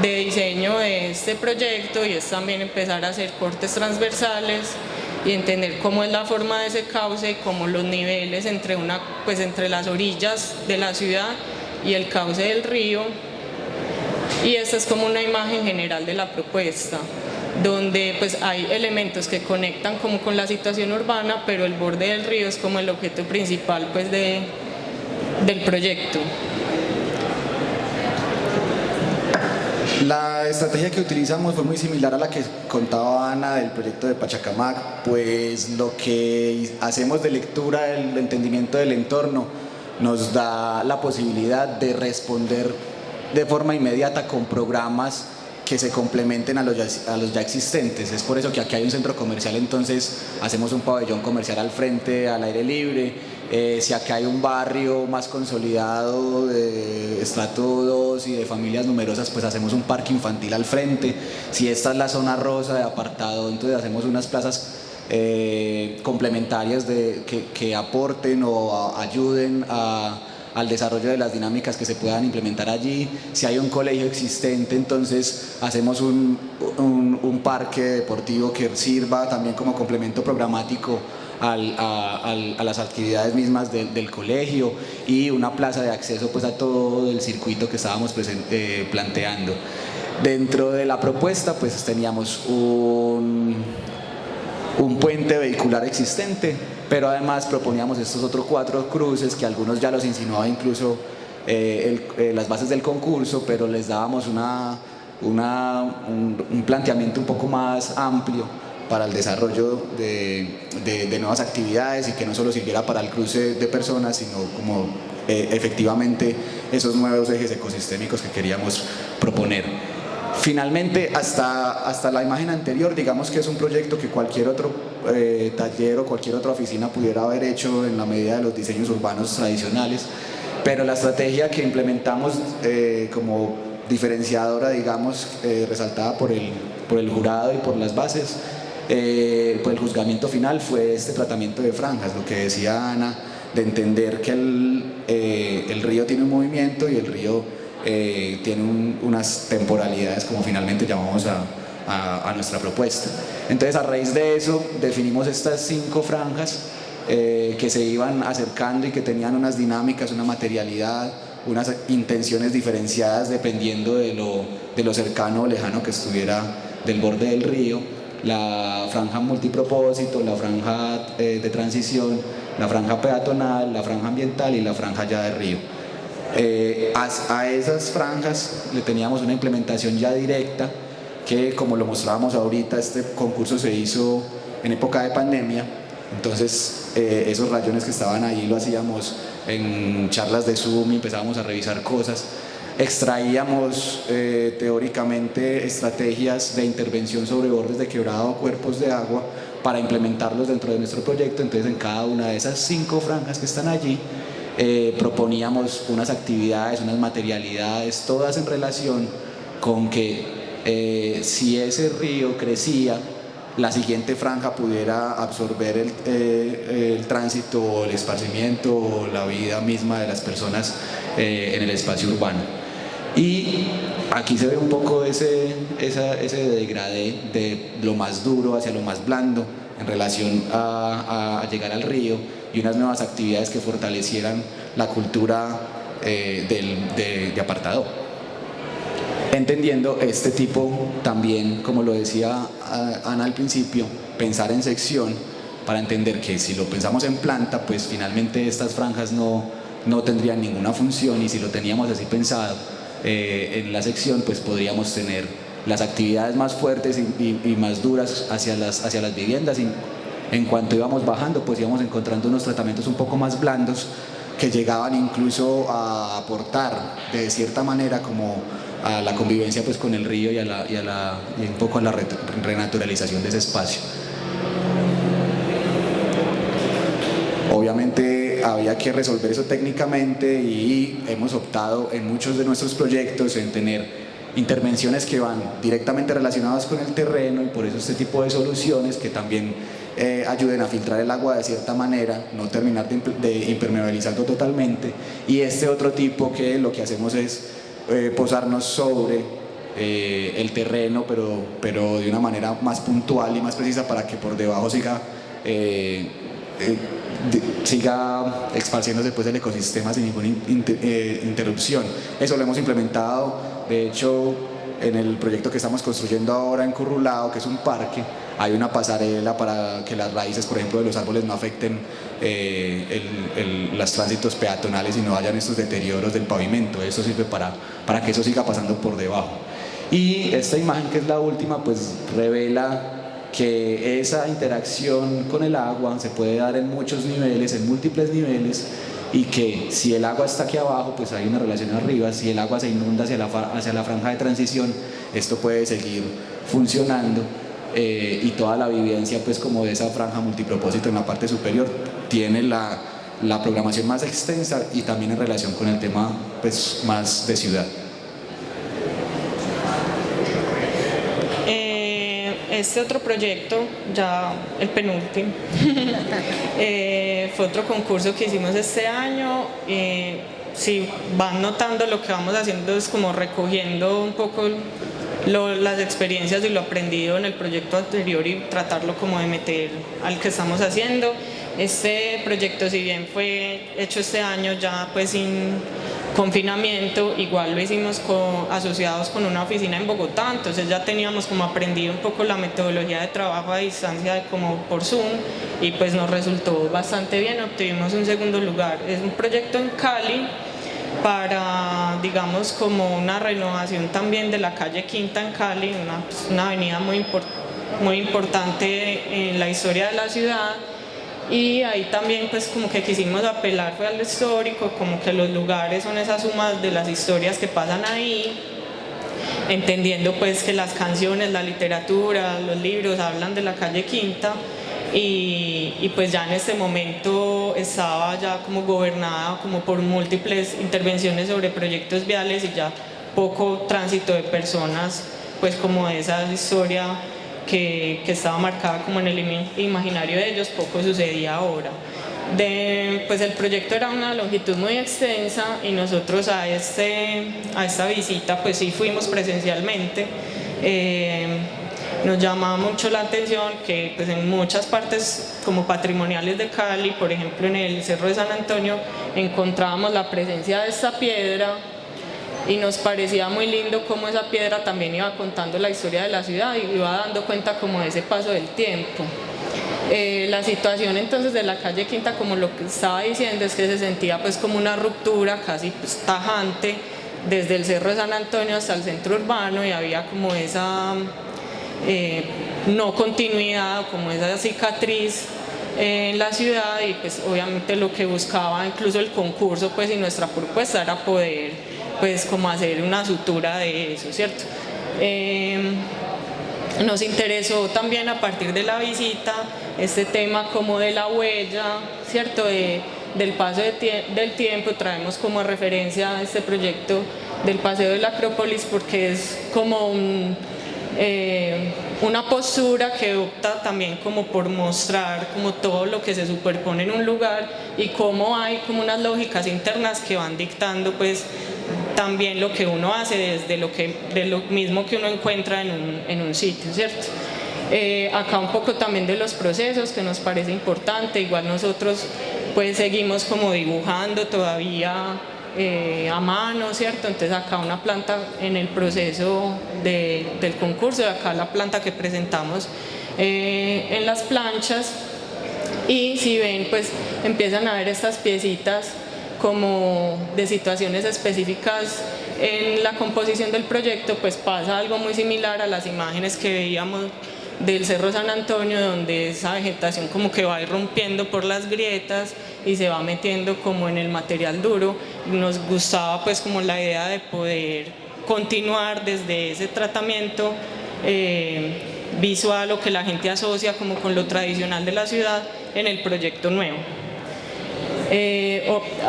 B: de diseño de este proyecto, y es también empezar a hacer cortes transversales y entender cómo es la forma de ese cauce, como los niveles entre las orillas de la ciudad y el cauce del río. Y esta es como una imagen general de la propuesta, donde pues hay elementos que conectan como con la situación urbana, pero el borde del río es como el objeto principal pues del proyecto.
C: La estrategia que utilizamos fue muy similar a la que contaba Ana del proyecto de Pachacamac, pues lo que hacemos de lectura del entendimiento del entorno nos da la posibilidad de responder de forma inmediata con programas que se complementen a los ya existentes. Es por eso que aquí hay un centro comercial, entonces hacemos un pabellón comercial al frente, al aire libre. Si acá hay un barrio más consolidado de estrato 2 y de familias numerosas, pues hacemos un parque infantil al frente. Si esta es la zona rosa de apartado, entonces hacemos unas plazas complementarias que aporten o ayuden al desarrollo de las dinámicas que se puedan implementar allí. Si hay un colegio existente, entonces hacemos un parque deportivo que sirva también como complemento programático a las actividades mismas del colegio, y una plaza de acceso pues a todo el circuito que estábamos planteando. Dentro de la propuesta pues teníamos un puente vehicular existente, pero además proponíamos estos otros 4 cruces que algunos ya los insinuaba incluso las bases del concurso, pero les dábamos un planteamiento un poco más amplio para el desarrollo de nuevas actividades, y que no solo sirviera para el cruce de personas, sino como efectivamente esos nuevos ejes ecosistémicos que queríamos proponer. Finalmente, hasta la imagen anterior, digamos que es un proyecto que cualquier otro taller o cualquier otra oficina pudiera haber hecho en la medida de los diseños urbanos tradicionales, pero la estrategia que implementamos como diferenciadora, digamos, resaltada por el jurado y por las bases, por el juzgamiento final, fue este tratamiento de franjas, lo que decía Ana, de entender que el río tiene un movimiento y el río tiene unas temporalidades, como finalmente llamamos a nuestra propuesta. Entonces, a raíz de eso definimos estas 5 franjas que se iban acercando y que tenían unas dinámicas, una materialidad, unas intenciones diferenciadas dependiendo de lo cercano o lejano que estuviera del borde del río. La franja multipropósito, la franja de transición, la franja peatonal, la franja ambiental y la franja ya de río. A esas franjas le teníamos una implementación ya directa que, como lo mostrábamos ahorita, este concurso se hizo en época de pandemia. Entonces esos rayones que estaban ahí lo hacíamos en charlas de Zoom y empezábamos a revisar cosas. Extraíamos teóricamente estrategias de intervención sobre bordes de quebrado o cuerpos de agua para implementarlos dentro de nuestro proyecto. Entonces, en cada una de esas 5 franjas que están allí proponíamos unas actividades, unas materialidades, todas en relación con que si ese río crecía, la siguiente franja pudiera absorber el tránsito o el esparcimiento o la vida misma de las personas en el espacio urbano. Y aquí se ve un poco ese degradé de lo más duro hacia lo más blando en relación a llegar al río, y unas nuevas actividades que fortalecieran la cultura de apartado. Entendiendo este tipo también, como lo decía Ana al principio, pensar en sección para entender que si lo pensamos en planta, pues finalmente estas franjas no tendrían ninguna función, y si lo teníamos así pensado en la sección, pues podríamos tener las actividades más fuertes y más duras hacia las viviendas. Y en cuanto íbamos bajando, pues íbamos encontrando unos tratamientos un poco más blandos que llegaban incluso a aportar de cierta manera como a la convivencia pues con el río y un poco a la renaturalización de ese espacio. Obviamente había que resolver eso técnicamente, y hemos optado en muchos de nuestros proyectos en tener intervenciones que van directamente relacionadas con el terreno, y por eso este tipo de soluciones que también ayuden a filtrar el agua de cierta manera, no terminar de impermeabilizarlo totalmente, y este otro tipo que lo que hacemos es posarnos sobre el terreno, pero de una manera más puntual y más precisa para que por debajo siga esparciéndose pues el ecosistema sin ninguna interrupción. Eso lo hemos implementado, de hecho, en el proyecto que estamos construyendo ahora en Currulao, que es un parque. Hay una pasarela para que las raíces, por ejemplo, de los árboles no afecten los tránsitos peatonales y no hayan estos deterioros del pavimento. Eso sirve para que eso siga pasando por debajo. Y esta imagen, que es la última, pues revela que esa interacción con el agua se puede dar en muchos niveles, en múltiples niveles, y que si el agua está aquí abajo, pues hay una relación arriba. Si el agua se inunda hacia la franja de transición, esto puede seguir funcionando, y toda la vivencia pues como de esa franja multipropósito en la parte superior tiene la programación más extensa, y también en relación con el tema pues más de ciudad.
B: Este otro proyecto, ya el penúltimo, fue otro concurso que hicimos este año. Si van notando, lo que vamos haciendo es como recogiendo un poco las experiencias y lo aprendido en el proyecto anterior y tratarlo como de meter al que estamos haciendo. Este proyecto, si bien fue hecho este año ya pues sin confinamiento, igual lo hicimos asociados con una oficina en Bogotá, entonces ya teníamos como aprendido un poco la metodología de trabajo a distancia como por Zoom, y pues nos resultó bastante bien, obtuvimos un segundo lugar. Es un proyecto en Cali para, digamos, como una renovación también de la calle Quinta en Cali, una avenida muy importante en la historia de la ciudad. y ahí también pues como que quisimos apelar fue a lo histórico, como que los lugares son esas sumas de las historias que pasan ahí, entendiendo pues que las canciones, la literatura, los libros hablan de la calle Quinta y pues ya en este momento estaba ya como gobernada como por múltiples intervenciones sobre proyectos viales y ya poco tránsito de personas, pues como esa historia que estaba marcada como en el imaginario de ellos, poco sucedía ahora. Pues el proyecto era una longitud muy extensa y nosotros a esta visita pues sí fuimos presencialmente. Nos llamaba mucho la atención que pues en muchas partes como patrimoniales de Cali, por ejemplo en el Cerro de San Antonio, encontrábamos la presencia de esta piedra y nos parecía muy lindo cómo esa piedra también iba contando la historia de la ciudad y iba dando cuenta como de ese paso del tiempo. La situación entonces de la calle Quinta, como lo que estaba diciendo, es que se sentía pues como una ruptura casi pues, tajante desde el Cerro de San Antonio hasta el centro urbano y había como esa no continuidad, como esa cicatriz en la ciudad y pues obviamente lo que buscaba incluso el concurso pues y nuestra propuesta era poder pues como hacer una sutura de eso, ¿cierto? Nos interesó también a partir de la visita este tema como de la huella, ¿cierto? Del paso del tiempo, traemos como referencia a este proyecto del Paseo de la Acrópolis porque es como una postura que opta también como por mostrar como todo lo que se superpone en un lugar y cómo hay como unas lógicas internas que van dictando pues también lo que uno hace de lo mismo que uno encuentra en un sitio, ¿cierto? Acá un poco también de los procesos que nos parece importante, igual nosotros pues seguimos como dibujando todavía a mano, ¿cierto? Entonces acá una planta en el proceso del concurso, acá la planta que presentamos en las planchas y si ven pues empiezan a ver estas piecitas como de situaciones específicas en la composición del proyecto, pues pasa algo muy similar a las imágenes que veíamos del Cerro San Antonio, donde esa vegetación como que va irrumpiendo por las grietas y se va metiendo como en el material duro. Nos gustaba pues como la idea de poder continuar desde ese tratamiento visual o que la gente asocia como con lo tradicional de la ciudad en el proyecto nuevo.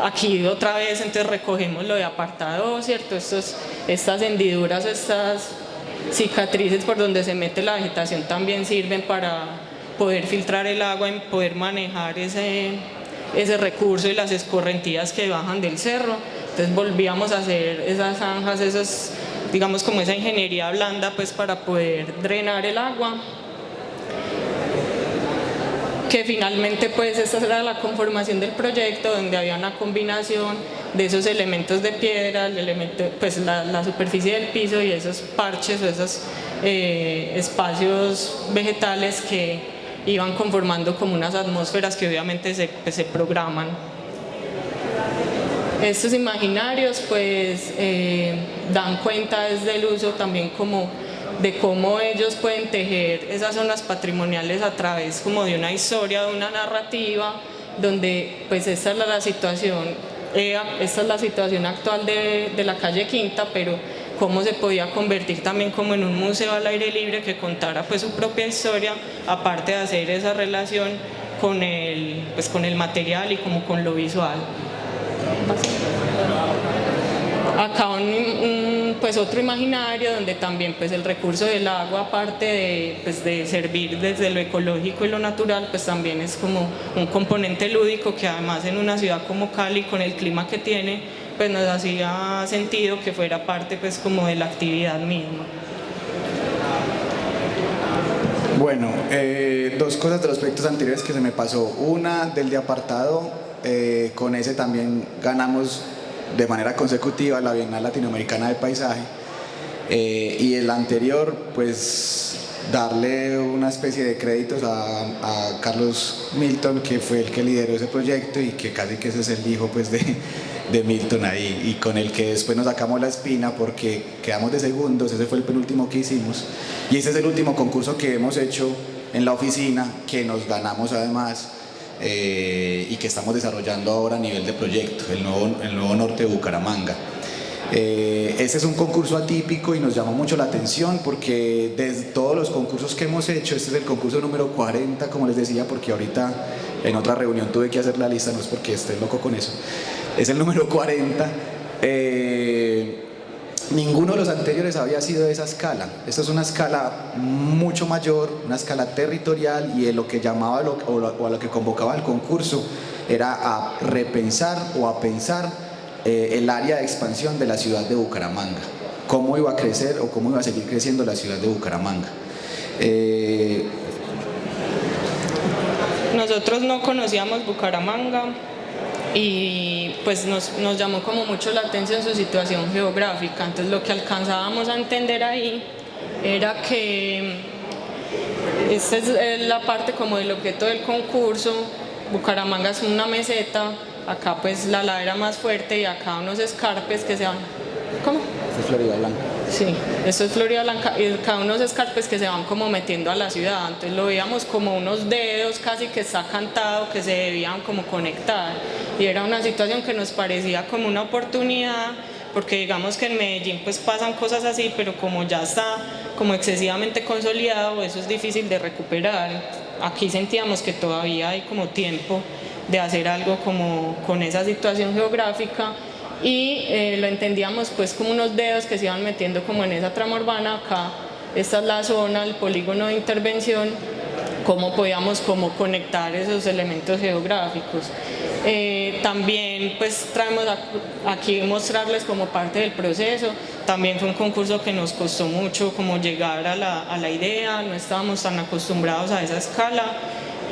B: Aquí otra vez entonces recogemos lo de apartado, ¿cierto? Estas hendiduras, estas cicatrices por donde se mete la vegetación también sirven para poder filtrar el agua y poder manejar ese recurso y las escorrentías que bajan del cerro. Entonces volvíamos a hacer esas zanjas, digamos como esa ingeniería blanda pues para poder drenar el agua. Que finalmente pues esta era la conformación del proyecto donde había una combinación de esos elementos de piedra, pues la superficie del piso y esos parches o esos espacios vegetales que iban conformando como unas atmósferas que obviamente se programan. Estos imaginarios pues dan cuenta desde el uso también como de cómo ellos pueden tejer esas zonas patrimoniales a través como de una historia, de una narrativa, donde pues esta es la situación actual de la calle Quinta, pero cómo se podía convertir también como en un museo al aire libre que contara pues su propia historia, aparte de hacer esa relación con el material y como con lo visual. Acá pues otro imaginario donde también pues el recurso del agua, aparte de servir desde lo ecológico y lo natural, pues también es como un componente lúdico que además en una ciudad como Cali, con el clima que tiene, pues nos hacía sentido que fuera parte pues como de la actividad misma.
C: Bueno, dos cosas de los proyectos anteriores que se me pasó. Una del de apartado, con ese también ganamos de manera consecutiva la Bienal Latinoamericana de Paisaje, y el anterior pues darle una especie de créditos a Carlos Milton, que fue el que lideró ese proyecto y que casi que ese es el hijo pues de Milton ahí, y con el que después nos sacamos la espina porque quedamos de segundos. Ese fue el penúltimo que hicimos y ese es el último concurso que hemos hecho en la oficina, que nos ganamos además. y que estamos desarrollando ahora a nivel de proyecto, el nuevo norte de Bucaramanga. Este es un concurso atípico y nos llamó mucho la atención porque de todos los concursos que hemos hecho, este es el concurso número 40, como les decía, porque ahorita en otra reunión tuve que hacer la lista, no es porque esté loco con eso, es el número 40. Ninguno de los anteriores había sido de esa escala. Esta es una escala mucho mayor, una escala territorial, y lo que llamaba o a lo que convocaba el concurso era a repensar o a pensar el área de expansión de la ciudad de Bucaramanga, cómo iba a crecer o cómo iba a seguir creciendo la ciudad de Bucaramanga.
B: Nosotros no conocíamos Bucaramanga y pues nos llamó como mucho la atención su situación geográfica. Entonces lo que alcanzábamos a entender ahí era que esta es la parte como del objeto del concurso. Bucaramanga es una meseta, acá pues la ladera más fuerte y acá unos escarpes que se van... ¿Cómo?
C: Es Florida Blanca.
B: Sí, esto es Florida Blanca y cada unos escarpes que se van como metiendo a la ciudad. Entonces lo veíamos como unos dedos casi que está cantado que se debían como conectar, y era una situación que nos parecía como una oportunidad, porque digamos que en Medellín pues pasan cosas así, pero como ya está como excesivamente consolidado, eso es difícil de recuperar. Aquí sentíamos que todavía hay como tiempo de hacer algo como con esa situación geográfica, y lo entendíamos pues como unos dedos que se iban metiendo como en esa trama urbana. Acá esta es la zona, el polígono de intervención, cómo podíamos como conectar esos elementos geográficos. También pues traemos aquí mostrarles como parte del proceso. También fue un concurso que nos costó mucho como llegar a la idea, no estábamos tan acostumbrados a esa escala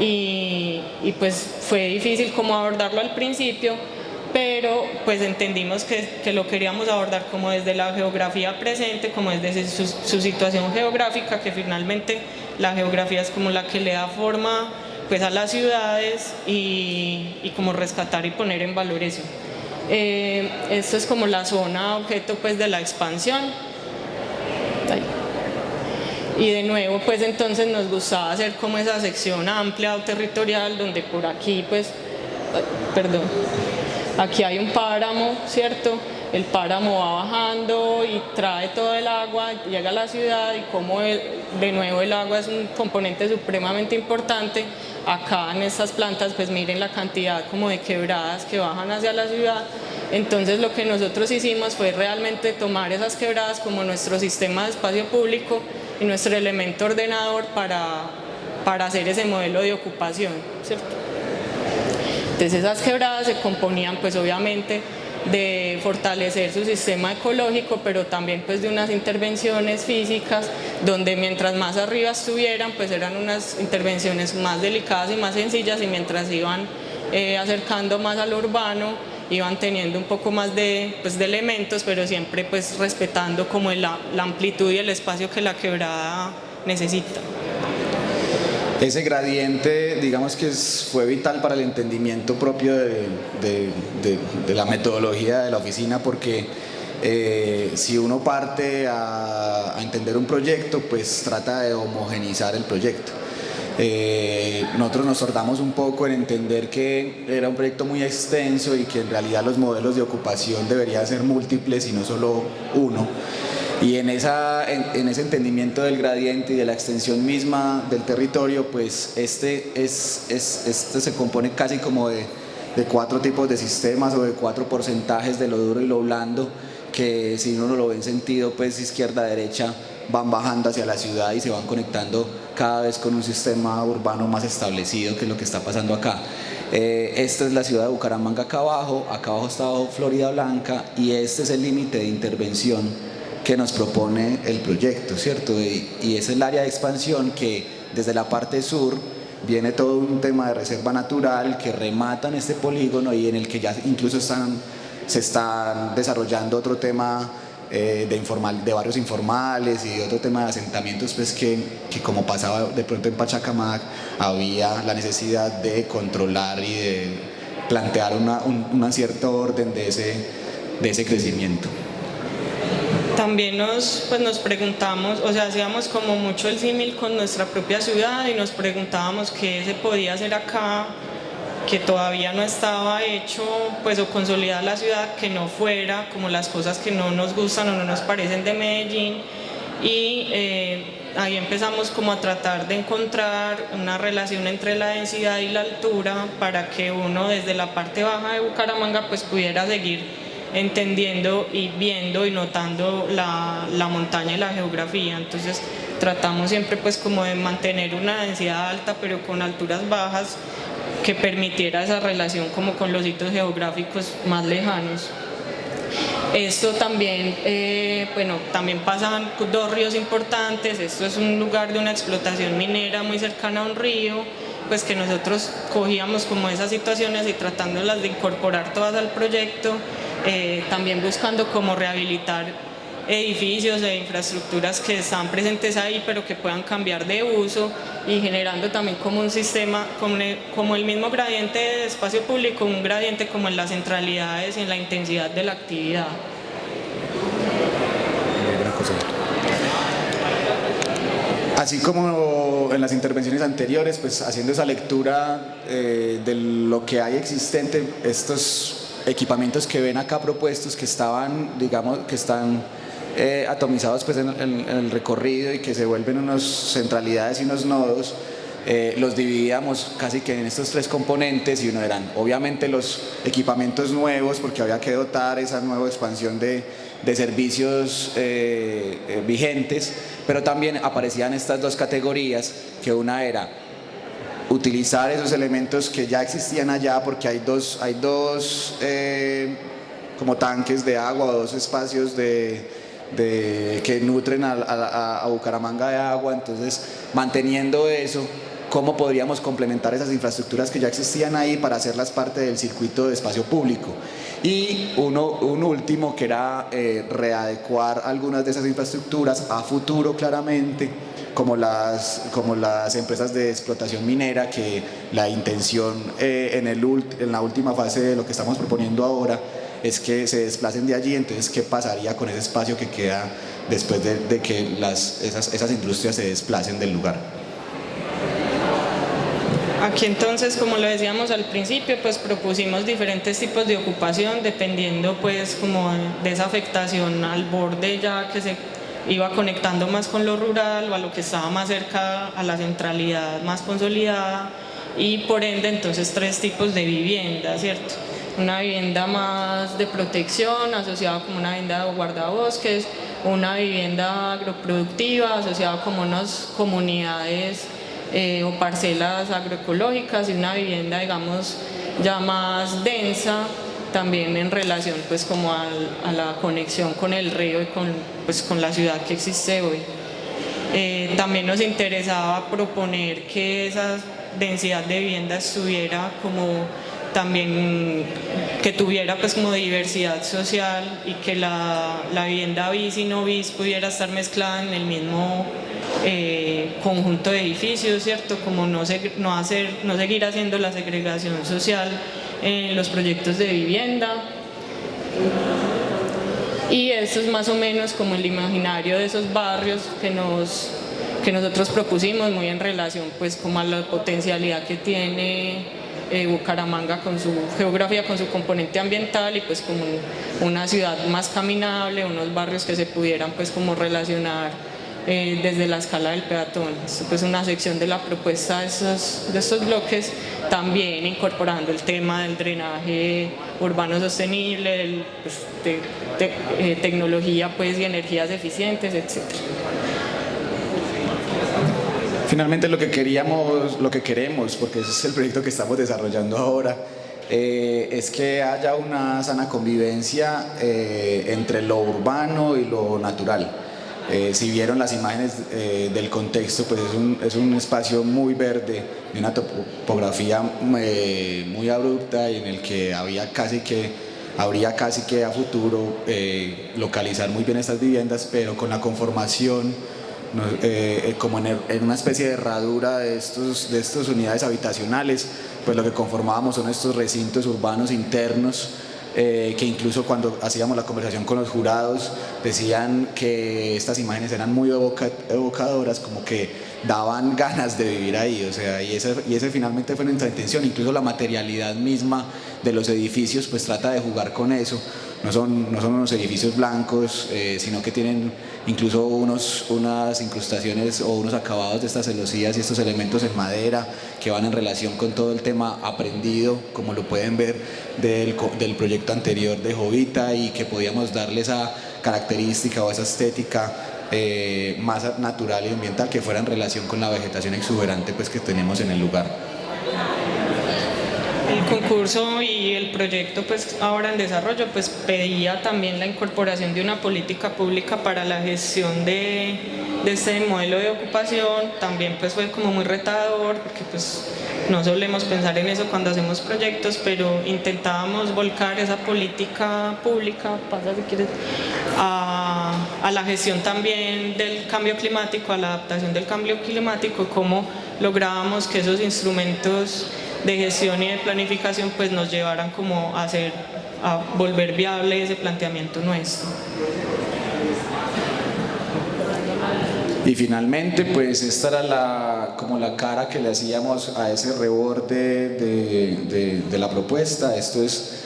B: y pues fue difícil como abordarlo al principio, pero pues entendimos que lo queríamos abordar como desde la geografía presente, como desde su situación geográfica, que finalmente la geografía es como la que le da forma pues a las ciudades, y como rescatar y poner en valor eso. Esto es como la zona objeto pues de la expansión. Ahí. Y de nuevo pues entonces nos gustaba hacer como esa sección amplia o territorial donde por aquí pues, perdón, aquí hay un páramo, ¿cierto? El páramo va bajando y trae todo el agua, llega a la ciudad, y como de nuevo el agua es un componente supremamente importante. Acá en estas plantas pues miren la cantidad como de quebradas que bajan hacia la ciudad. Entonces lo que nosotros hicimos fue realmente tomar esas quebradas como nuestro sistema de espacio público y nuestro elemento ordenador para hacer ese modelo de ocupación, ¿cierto? Entonces esas quebradas se componían pues obviamente de fortalecer su sistema ecológico, pero también pues de unas intervenciones físicas donde mientras más arriba estuvieran pues eran unas intervenciones más delicadas y más sencillas, y mientras iban acercando más al urbano iban teniendo un poco más de elementos, pero siempre pues respetando como la amplitud y el espacio que la quebrada necesita.
C: Ese gradiente, digamos que fue vital para el entendimiento propio de la metodología de la oficina, porque si uno parte a entender un proyecto, pues trata de homogeneizar el proyecto. Nosotros nos tardamos un poco en entender que era un proyecto muy extenso y que en realidad los modelos de ocupación deberían ser múltiples y no solo uno. Y en ese entendimiento del gradiente y de la extensión misma del territorio, pues este se compone casi como de 4 tipos de sistemas o de 4 porcentajes de lo duro y lo blando, que si uno lo ve en sentido pues izquierda-derecha van bajando hacia la ciudad y se van conectando cada vez con un sistema urbano más establecido, que es lo que está pasando acá. Esta es la ciudad de Bucaramanga acá abajo está Florida Blanca, y este es el límite de intervención que nos propone el proyecto, ¿cierto? Y es el área de expansión que desde la parte sur viene todo un tema de reserva natural que remata en este polígono, y en el que ya incluso se están desarrollando otro tema de barrios informales y otro tema de asentamientos, pues que como pasaba de pronto en Pachacamac, había la necesidad de controlar y de plantear un cierto orden de ese crecimiento.
B: También nos preguntamos, o sea, hacíamos como mucho el símil con nuestra propia ciudad y nos preguntábamos qué se podía hacer acá que todavía no estaba hecho pues o consolidada la ciudad, que no fuera como las cosas que no nos gustan o no nos parecen de Medellín, y ahí empezamos como a tratar de encontrar una relación entre la densidad y la altura para que uno desde la parte baja de Bucaramanga pues pudiera seguir entendiendo y viendo y notando la montaña y la geografía. Entonces tratamos siempre pues como de mantener una densidad alta pero con alturas bajas que permitiera esa relación como con los hitos geográficos más lejanos. Esto también, también pasan dos ríos importantes. Esto es un lugar de una explotación minera muy cercana a un río, pues que nosotros cogíamos como esas situaciones y tratándolas de incorporar todas al proyecto, también buscando como rehabilitar edificios e infraestructuras que están presentes ahí pero que puedan cambiar de uso, y generando también como un sistema, como el mismo gradiente de espacio público, un gradiente como en las centralidades y en la intensidad de la actividad.
C: Así como en las intervenciones anteriores, pues haciendo esa lectura de lo que hay existente, estos equipamientos que ven acá propuestos, que estaban, digamos, que están atomizados pues en el recorrido y que se vuelven unas centralidades y unos nodos, los dividíamos casi que en estos tres componentes, y uno eran obviamente los equipamientos nuevos, porque había que dotar esa nueva expansión de servicios vigentes, pero también aparecían estas dos categorías, que una era utilizar esos elementos que ya existían allá, porque hay dos como tanques de agua, o dos espacios que nutren a Bucaramanga de agua. Entonces, manteniendo eso, ¿cómo podríamos complementar esas infraestructuras que ya existían ahí para hacerlas parte del circuito de espacio público? Y un último, que era readecuar algunas de esas infraestructuras a futuro, claramente, como las empresas de explotación minera, que la intención en la última fase de lo que estamos proponiendo ahora es que se desplacen de allí. Entonces, ¿qué pasaría con ese espacio que queda después de que esas industrias se desplacen del lugar?
B: Aquí entonces, como lo decíamos al principio, pues propusimos diferentes tipos de ocupación dependiendo pues como de esa afectación al borde, ya que se iba conectando más con lo rural o a lo que estaba más cerca a la centralidad más consolidada, y por ende entonces tres tipos de vivienda, ¿cierto? Una vivienda más de protección asociada como una vivienda de guardabosques, una vivienda agroproductiva asociada como unas comunidades o parcelas agroecológicas, y una vivienda, digamos, ya más densa, también en relación pues como a la conexión con el río y con la ciudad que existe hoy. También nos interesaba proponer que esa densidad de vivienda estuviera como también, que tuviera pues como diversidad social, y que la vivienda bis y no bis pudiera estar mezclada en el mismo conjunto de edificios, ¿cierto? Como no seguir haciendo la segregación social en los proyectos de vivienda. Y eso es más o menos como el imaginario de esos barrios que nosotros propusimos, muy en relación pues como a la potencialidad que tiene Bucaramanga con su geografía, con su componente ambiental, y pues como una ciudad más caminable, unos barrios que se pudieran pues como relacionar desde la escala del peatón. Esto pues una sección de la propuesta de estos bloques, también incorporando el tema del drenaje urbano sostenible, tecnología pues y energías eficientes, etc.
C: Finalmente lo que queremos, porque ese es el proyecto que estamos desarrollando ahora, es que haya una sana convivencia entre lo urbano y lo natural. Si vieron las imágenes del contexto, pues es un espacio muy verde, de una topografía muy abrupta, y en el que habría casi que a futuro localizar muy bien estas viviendas, pero con la conformación como en una especie de herradura de estas unidades habitacionales, pues lo que conformábamos son estos recintos urbanos internos que incluso cuando hacíamos la conversación con los jurados decían que estas imágenes eran muy evocadoras, como que daban ganas de vivir ahí, o sea, y ese finalmente fue nuestra intención. Incluso la materialidad misma de los edificios pues trata de jugar con eso. No son unos edificios blancos, sino que tienen incluso unas incrustaciones o unos acabados de estas celosías y estos elementos en madera que van en relación con todo el tema aprendido, como lo pueden ver del proyecto anterior de Jovita, y que podíamos darle esa característica o esa estética más natural y ambiental que fuera en relación con la vegetación exuberante pues que tenemos en el lugar.
B: El concurso y el proyecto pues ahora en desarrollo pues pedía también la incorporación de una política pública para la gestión de este modelo de ocupación. También pues fue como muy retador porque pues no solemos pensar en eso cuando hacemos proyectos, pero intentábamos volcar esa política pública, pasa si quieres, a la gestión también del cambio climático, a la adaptación del cambio climático, cómo lográbamos que esos instrumentos de gestión y de planificación pues nos llevaran como a volver viable ese planteamiento nuestro.
C: Y finalmente pues esta era como la cara que le hacíamos a ese reborde de la propuesta. Esto es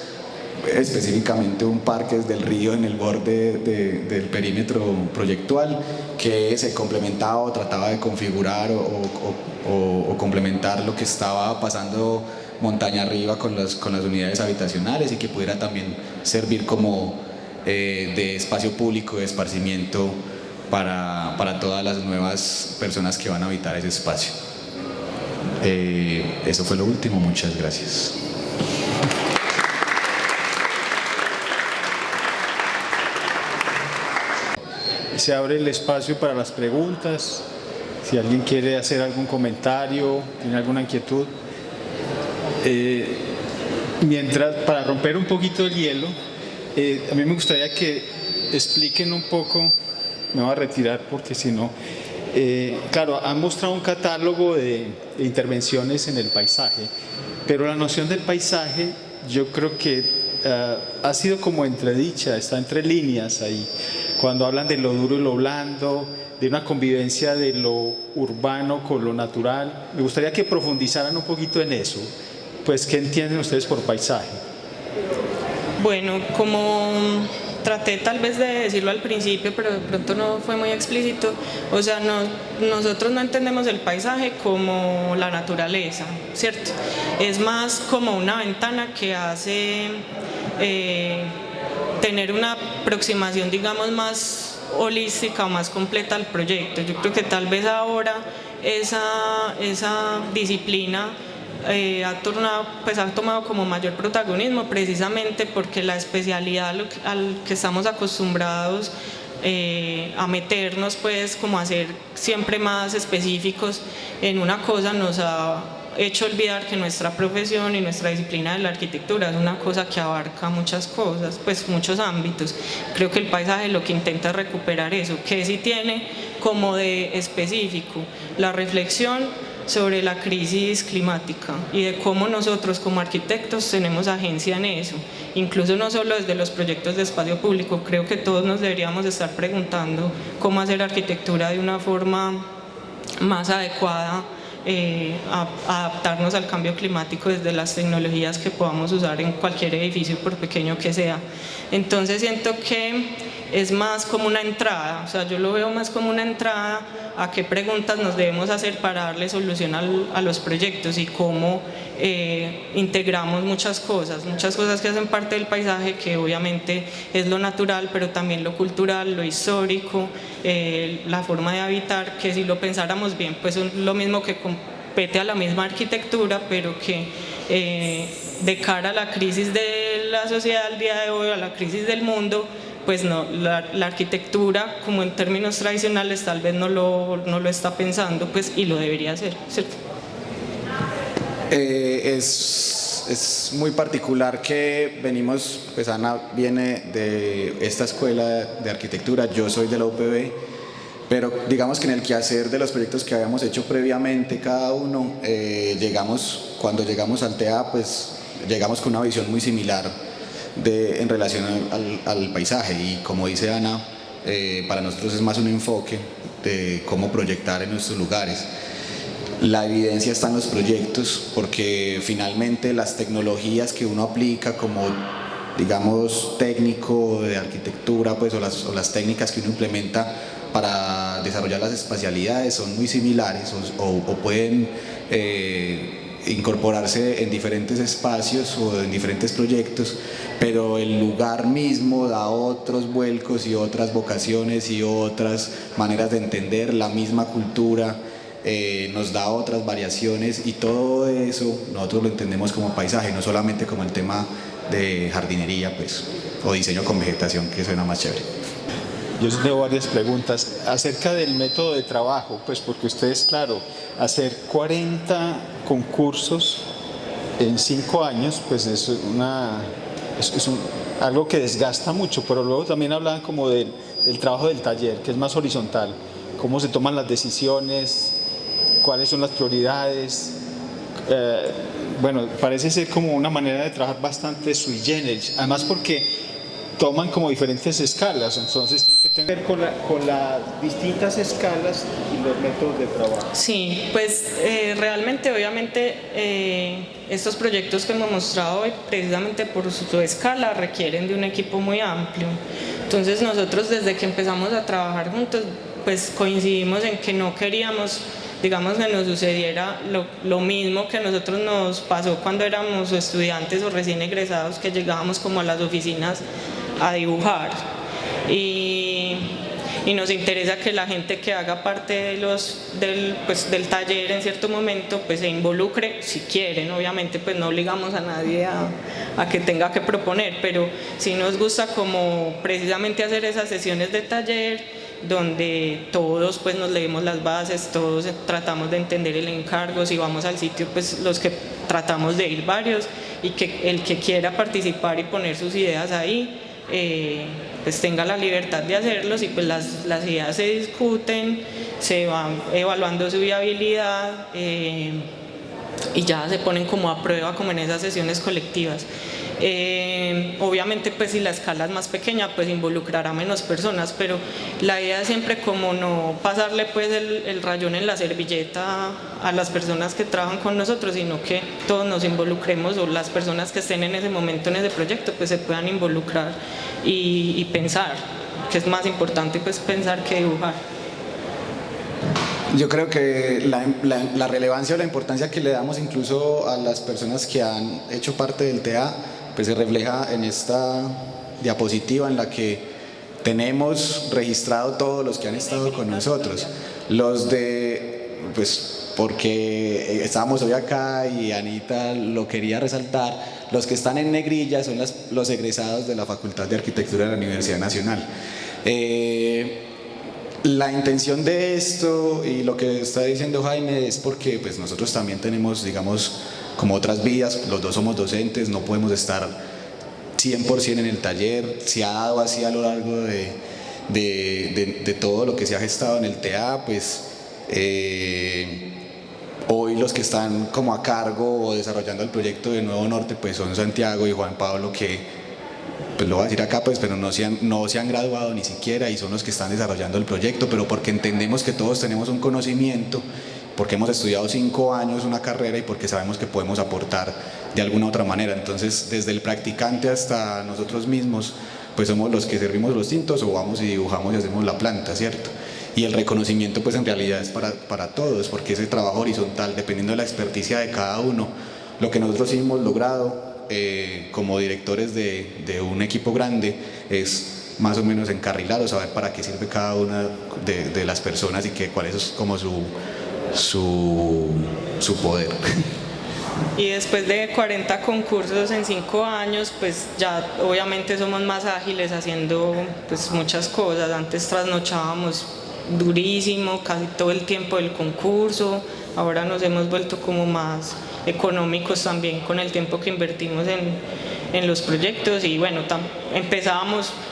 C: específicamente un parque del río en el borde del perímetro proyectual, que se complementaba o trataba de configurar o complementar lo que estaba pasando montaña arriba con las unidades habitacionales, y que pudiera también servir como de espacio público de esparcimiento para todas las nuevas personas que van a habitar ese espacio. Eso fue lo último, muchas gracias.
A: Se abre el espacio para las preguntas. Si alguien quiere hacer algún comentario, tiene alguna inquietud. Para romper un poquito el hielo, a mí me gustaría que expliquen un poco, me voy a retirar porque si no, claro, han mostrado un catálogo de intervenciones en el paisaje, pero la noción del paisaje yo creo que ha sido como entredicha, está entre líneas ahí, cuando hablan de lo duro y lo blando, de una convivencia de lo urbano con lo natural. Me gustaría que profundizaran un poquito en eso. Pues, ¿qué entienden ustedes por paisaje?
B: Bueno, como traté tal vez de decirlo al principio, pero de pronto no fue muy explícito, o sea, nosotros no entendemos el paisaje como la naturaleza, ¿cierto? Es más como una ventana que hace tener una aproximación, digamos, más holística o más completa al proyecto. Yo creo que tal vez ahora esa disciplina ha tomado como mayor protagonismo, precisamente porque la especialidad al que estamos acostumbrados a meternos, pues como a ser siempre más específicos en una cosa, nos ha hecho olvidar que nuestra profesión y nuestra disciplina de la arquitectura es una cosa que abarca muchas cosas, pues muchos ámbitos. Creo que el paisaje lo que intenta es recuperar eso, que sí tiene como de específico la reflexión sobre la crisis climática y de cómo nosotros como arquitectos tenemos agencia en eso, incluso no solo desde los proyectos de espacio público. Creo que todos nos deberíamos estar preguntando cómo hacer arquitectura de una forma más adecuada, adaptarnos al cambio climático desde las tecnologías que podamos usar en cualquier edificio, por pequeño que sea. Entonces siento que es más como una entrada, o sea, yo lo veo más como una entrada a qué preguntas nos debemos hacer para darle solución a los proyectos, y cómo integramos muchas cosas que hacen parte del paisaje, que obviamente es lo natural, pero también lo cultural, lo histórico, la forma de habitar, que si lo pensáramos bien, pues es lo mismo, que compete a la misma arquitectura, pero que de cara a la crisis de la sociedad al día de hoy, a la crisis del mundo, pues no, la arquitectura, como en términos tradicionales, tal vez no lo está pensando, pues, y lo debería hacer, ¿cierto?
C: Es muy particular que venimos, pues Ana viene de esta escuela de arquitectura, yo soy de la UPB, pero digamos que en el quehacer de los proyectos que habíamos hecho previamente cada uno, cuando llegamos al TEA, pues llegamos con una visión muy similar en relación al paisaje. Y como dice Ana, para nosotros es más un enfoque de cómo proyectar en nuestros lugares. La evidencia está en los proyectos, porque finalmente las tecnologías que uno aplica como, digamos, técnico de arquitectura, pues, o las técnicas que uno implementa para desarrollar las espacialidades son muy similares o pueden incorporarse en diferentes espacios o en diferentes proyectos, pero el lugar mismo da otros vuelcos y otras vocaciones y otras maneras de entender la misma cultura, nos da otras variaciones, y todo eso nosotros lo entendemos como paisaje, no solamente como el tema de jardinería, pues, o diseño con vegetación, que suena más chévere.
A: Yo tengo varias preguntas acerca del método de trabajo, pues porque ustedes, claro, hacer 40 concursos en 5 años, pues es algo que desgasta mucho, pero luego también hablaban como del trabajo del taller, que es más horizontal, cómo se toman las decisiones, cuáles son las prioridades. Bueno, parece ser como una manera de trabajar bastante sui generis, además porque toman como diferentes escalas, entonces tiene que tener con las distintas escalas y los métodos de trabajo.
B: Sí, pues realmente, obviamente, estos proyectos que hemos mostrado hoy, precisamente por su escala, requieren de un equipo muy amplio. Entonces nosotros, desde que empezamos a trabajar juntos, pues coincidimos en que no queríamos, digamos, que nos sucediera lo mismo que a nosotros nos pasó cuando éramos estudiantes o recién egresados, que llegábamos como a las oficinas a dibujar, y nos interesa que la gente que haga parte del taller en cierto momento pues se involucre si quieren. Obviamente pues no obligamos a nadie a que tenga que proponer, pero sí nos gusta como precisamente hacer esas sesiones de taller donde todos pues nos leemos las bases, todos tratamos de entender el encargo, si vamos al sitio pues los que tratamos de ir varios, y que el que quiera participar y poner sus ideas ahí pues tenga la libertad de hacerlos, y pues las ideas se discuten, se van evaluando su viabilidad y ya se ponen como a prueba como en esas sesiones colectivas. Obviamente pues si la escala es más pequeña pues involucrará menos personas, pero la idea es siempre como no pasarle pues el rayón en la servilleta a las personas que trabajan con nosotros, sino que todos nos involucremos, o las personas que estén en ese momento en ese proyecto pues se puedan involucrar y pensar, que es más importante pues pensar que dibujar.
C: Yo creo que la relevancia o la importancia que le damos incluso a las personas que han hecho parte del TEA pues se refleja en esta diapositiva en la que tenemos registrado todos los que han estado con nosotros. Los de, pues porque estábamos hoy acá y Anita lo quería resaltar, los que están en negrilla son los egresados de la Facultad de Arquitectura de la Universidad Nacional. La intención de esto y lo que está diciendo Jaime es porque pues nosotros también tenemos, digamos, como otras vidas, los dos somos docentes, no podemos estar 100% en el taller. Se ha dado así a lo largo de todo lo que se ha gestado en el TEA, pues hoy los que están como a cargo o desarrollando el proyecto de Nuevo Norte pues son Santiago y Juan Pablo, que pues lo voy a decir acá pues, pero no se han graduado ni siquiera, y son los que están desarrollando el proyecto, pero porque entendemos que todos tenemos un conocimiento, porque hemos estudiado 5 años una carrera y porque sabemos que podemos aportar de alguna otra manera. Entonces desde el practicante hasta nosotros mismos pues somos los que servimos los tintos o vamos y dibujamos y hacemos la planta, ¿cierto? Y el reconocimiento pues en realidad es para todos, porque ese trabajo horizontal, dependiendo de la experticia de cada uno, lo que nosotros sí hemos logrado como directores de un equipo grande es más o menos encarrilar o saber para qué sirve cada una de las personas y cuál es como su poder.
B: Y después de 40 concursos en 5 años, pues ya obviamente somos más ágiles haciendo pues muchas cosas. Antes trasnochábamos durísimo casi todo el tiempo del concurso, ahora nos hemos vuelto como más económicos también con el tiempo que invertimos en los proyectos. Y bueno,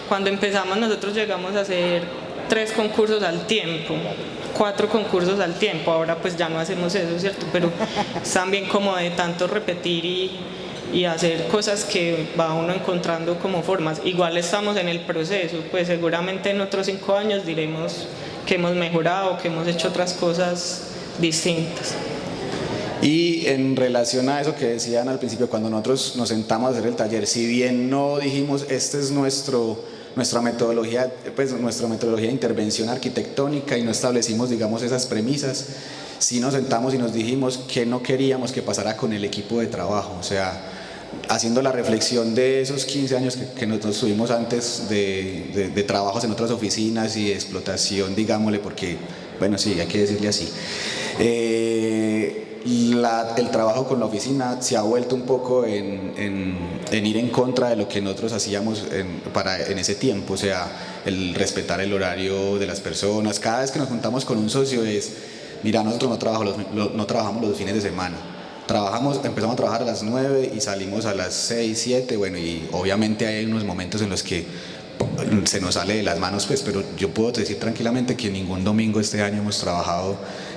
B: cuando empezamos nosotros llegamos a hacer 3 concursos al tiempo, 4 concursos al tiempo, ahora pues ya no hacemos eso, ¿cierto? Pero también como de tanto repetir y hacer cosas que va uno encontrando como formas. Igual estamos en el proceso, pues seguramente en otros 5 años diremos que hemos mejorado, que hemos hecho otras cosas distintas.
C: Y en relación a eso que decían al principio, cuando nosotros nos sentamos a hacer el taller, si bien no dijimos, esta es nuestra metodología, pues nuestra metodología de intervención arquitectónica, y no establecimos, digamos, esas premisas, sí nos sentamos y nos dijimos que no queríamos que pasara con el equipo de trabajo. O sea, haciendo la reflexión de esos 15 años que nosotros tuvimos antes de trabajos en otras oficinas y de explotación, digámosle, porque, bueno, sí, hay que decirle así. El trabajo con la oficina se ha vuelto un poco en ir en contra de lo que nosotros hacíamos en ese tiempo. O sea, el respetar el horario de las personas. Cada vez que nos juntamos con un socio es, mira, nosotros no trabajamos los fines de semana. Empezamos a trabajar a las 9 y salimos a las 6, 7, bueno, y obviamente hay unos momentos en los que se nos sale de las manos, pues, pero yo puedo decir tranquilamente que ningún domingo este año hemos trabajado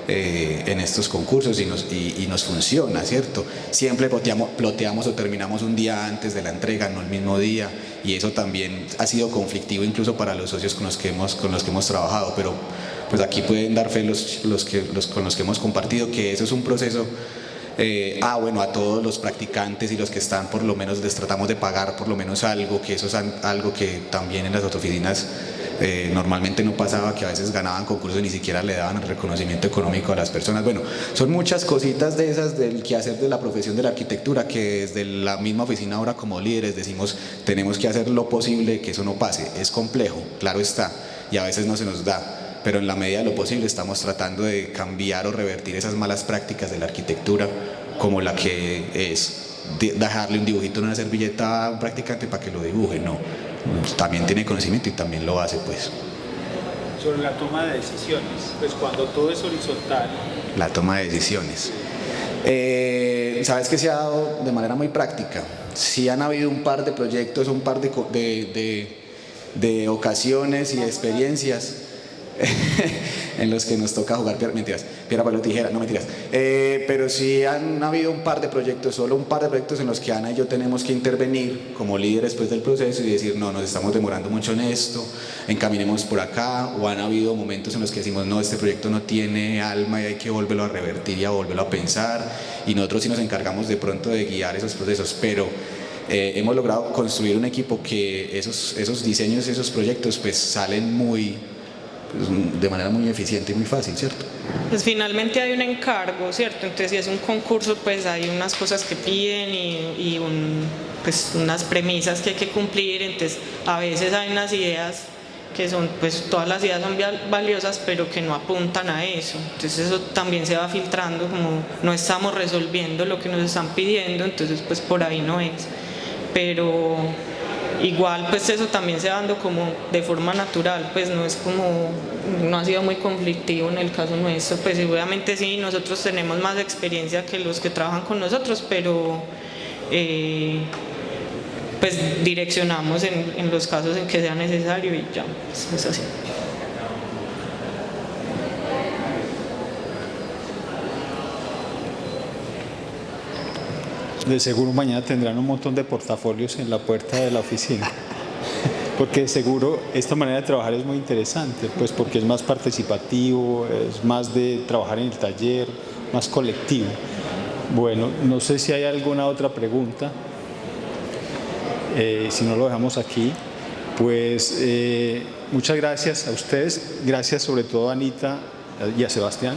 C: en estos concursos y nos funciona, ¿cierto? Siempre ploteamos o terminamos un día antes de la entrega, no el mismo día, y eso también ha sido conflictivo incluso para los socios con los que hemos trabajado, pero pues aquí pueden dar fe con los que hemos compartido que eso es un proceso. Bueno, a todos los practicantes y los que están, por lo menos les tratamos de pagar por lo menos algo, que eso es algo que también en las oficinas normalmente no pasaba, que a veces ganaban concursos y ni siquiera le daban el reconocimiento económico a las personas. Bueno, son muchas cositas de esas del quehacer de la profesión de la arquitectura que desde la misma oficina ahora como líderes decimos tenemos que hacer lo posible que eso no pase. Es complejo, claro está, y a veces no se nos da, pero en la medida de lo posible estamos tratando de cambiar o revertir esas malas prácticas de la arquitectura, como la que es dejarle un dibujito en una servilleta a un practicante para que lo dibuje. No, también tiene conocimiento y también lo hace, pues.
D: Sobre la toma de decisiones, pues cuando todo es horizontal.
C: La toma de decisiones. ¿Sabes qué se ha dado de manera muy práctica? Sí han habido un par de proyectos, un par de ocasiones y de experiencias en los que nos toca jugar piedra, papel o tijera, no mentiras, pero sí han habido un par de proyectos, solo un par de proyectos en los que Ana y yo tenemos que intervenir como líderes después del proceso y decir no, nos estamos demorando mucho en esto, encaminemos por acá, o han habido momentos en los que decimos no, este proyecto no tiene alma y hay que volverlo a revertir y a volverlo a pensar, y nosotros sí nos encargamos de pronto de guiar esos procesos, pero hemos logrado construir un equipo que esos diseños, esos proyectos pues salen de manera muy eficiente y muy fácil, ¿cierto?
B: Pues finalmente hay un encargo, ¿cierto? Entonces si es un concurso pues hay unas cosas que piden y pues unas premisas que hay que cumplir, entonces a veces hay unas ideas que son, pues todas las ideas son valiosas pero que no apuntan a eso, entonces eso también se va filtrando, como no estamos resolviendo lo que nos están pidiendo, entonces pues por ahí no es, pero igual pues eso también se va dando como de forma natural, pues no ha sido muy conflictivo en el caso nuestro, pues obviamente sí, nosotros tenemos más experiencia que los que trabajan con nosotros, pero pues direccionamos en los casos en que sea necesario y ya, pues, es así.
A: De seguro mañana tendrán un montón de portafolios en la puerta de la oficina, porque de seguro esta manera de trabajar es muy interesante, pues porque es más participativo, es más de trabajar en el taller, más colectivo. Bueno, no sé si hay alguna otra pregunta, si no lo dejamos aquí, pues muchas gracias a ustedes, gracias sobre todo a Anita y a Sebastián.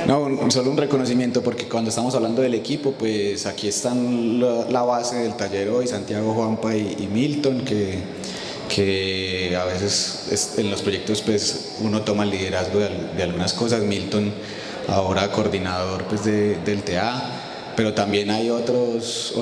C: No, solo un reconocimiento, porque cuando estamos hablando del equipo, pues aquí están la base del taller hoy, Santiago, Juanpa y Milton, que a veces en los proyectos pues uno toma el liderazgo de algunas cosas. Milton ahora coordinador pues del TA, pero también hay otros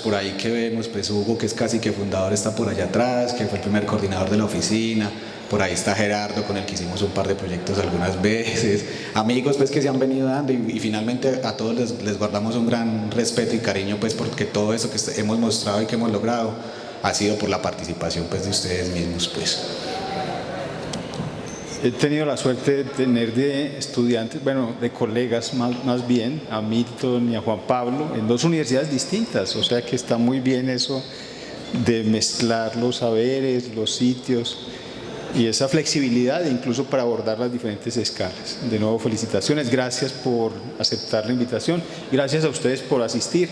C: por ahí que vemos, pues Hugo, que es casi que fundador, está por allá atrás, que fue el primer coordinador de la oficina. Por ahí está Gerardo, con el que hicimos un par de proyectos algunas veces, amigos pues que se han venido dando, y finalmente a todos les guardamos un gran respeto y cariño, pues porque todo eso que hemos mostrado y que hemos logrado ha sido por la participación pues de ustedes mismos, pues.
A: He tenido la suerte de tener de estudiantes, bueno, de colegas más bien, a Milton y a Juan Pablo, en dos universidades distintas, o sea que está muy bien eso de mezclar los saberes, los sitios y esa flexibilidad incluso para abordar las diferentes escalas. De nuevo, felicitaciones, gracias por aceptar la invitación, gracias a ustedes por asistir.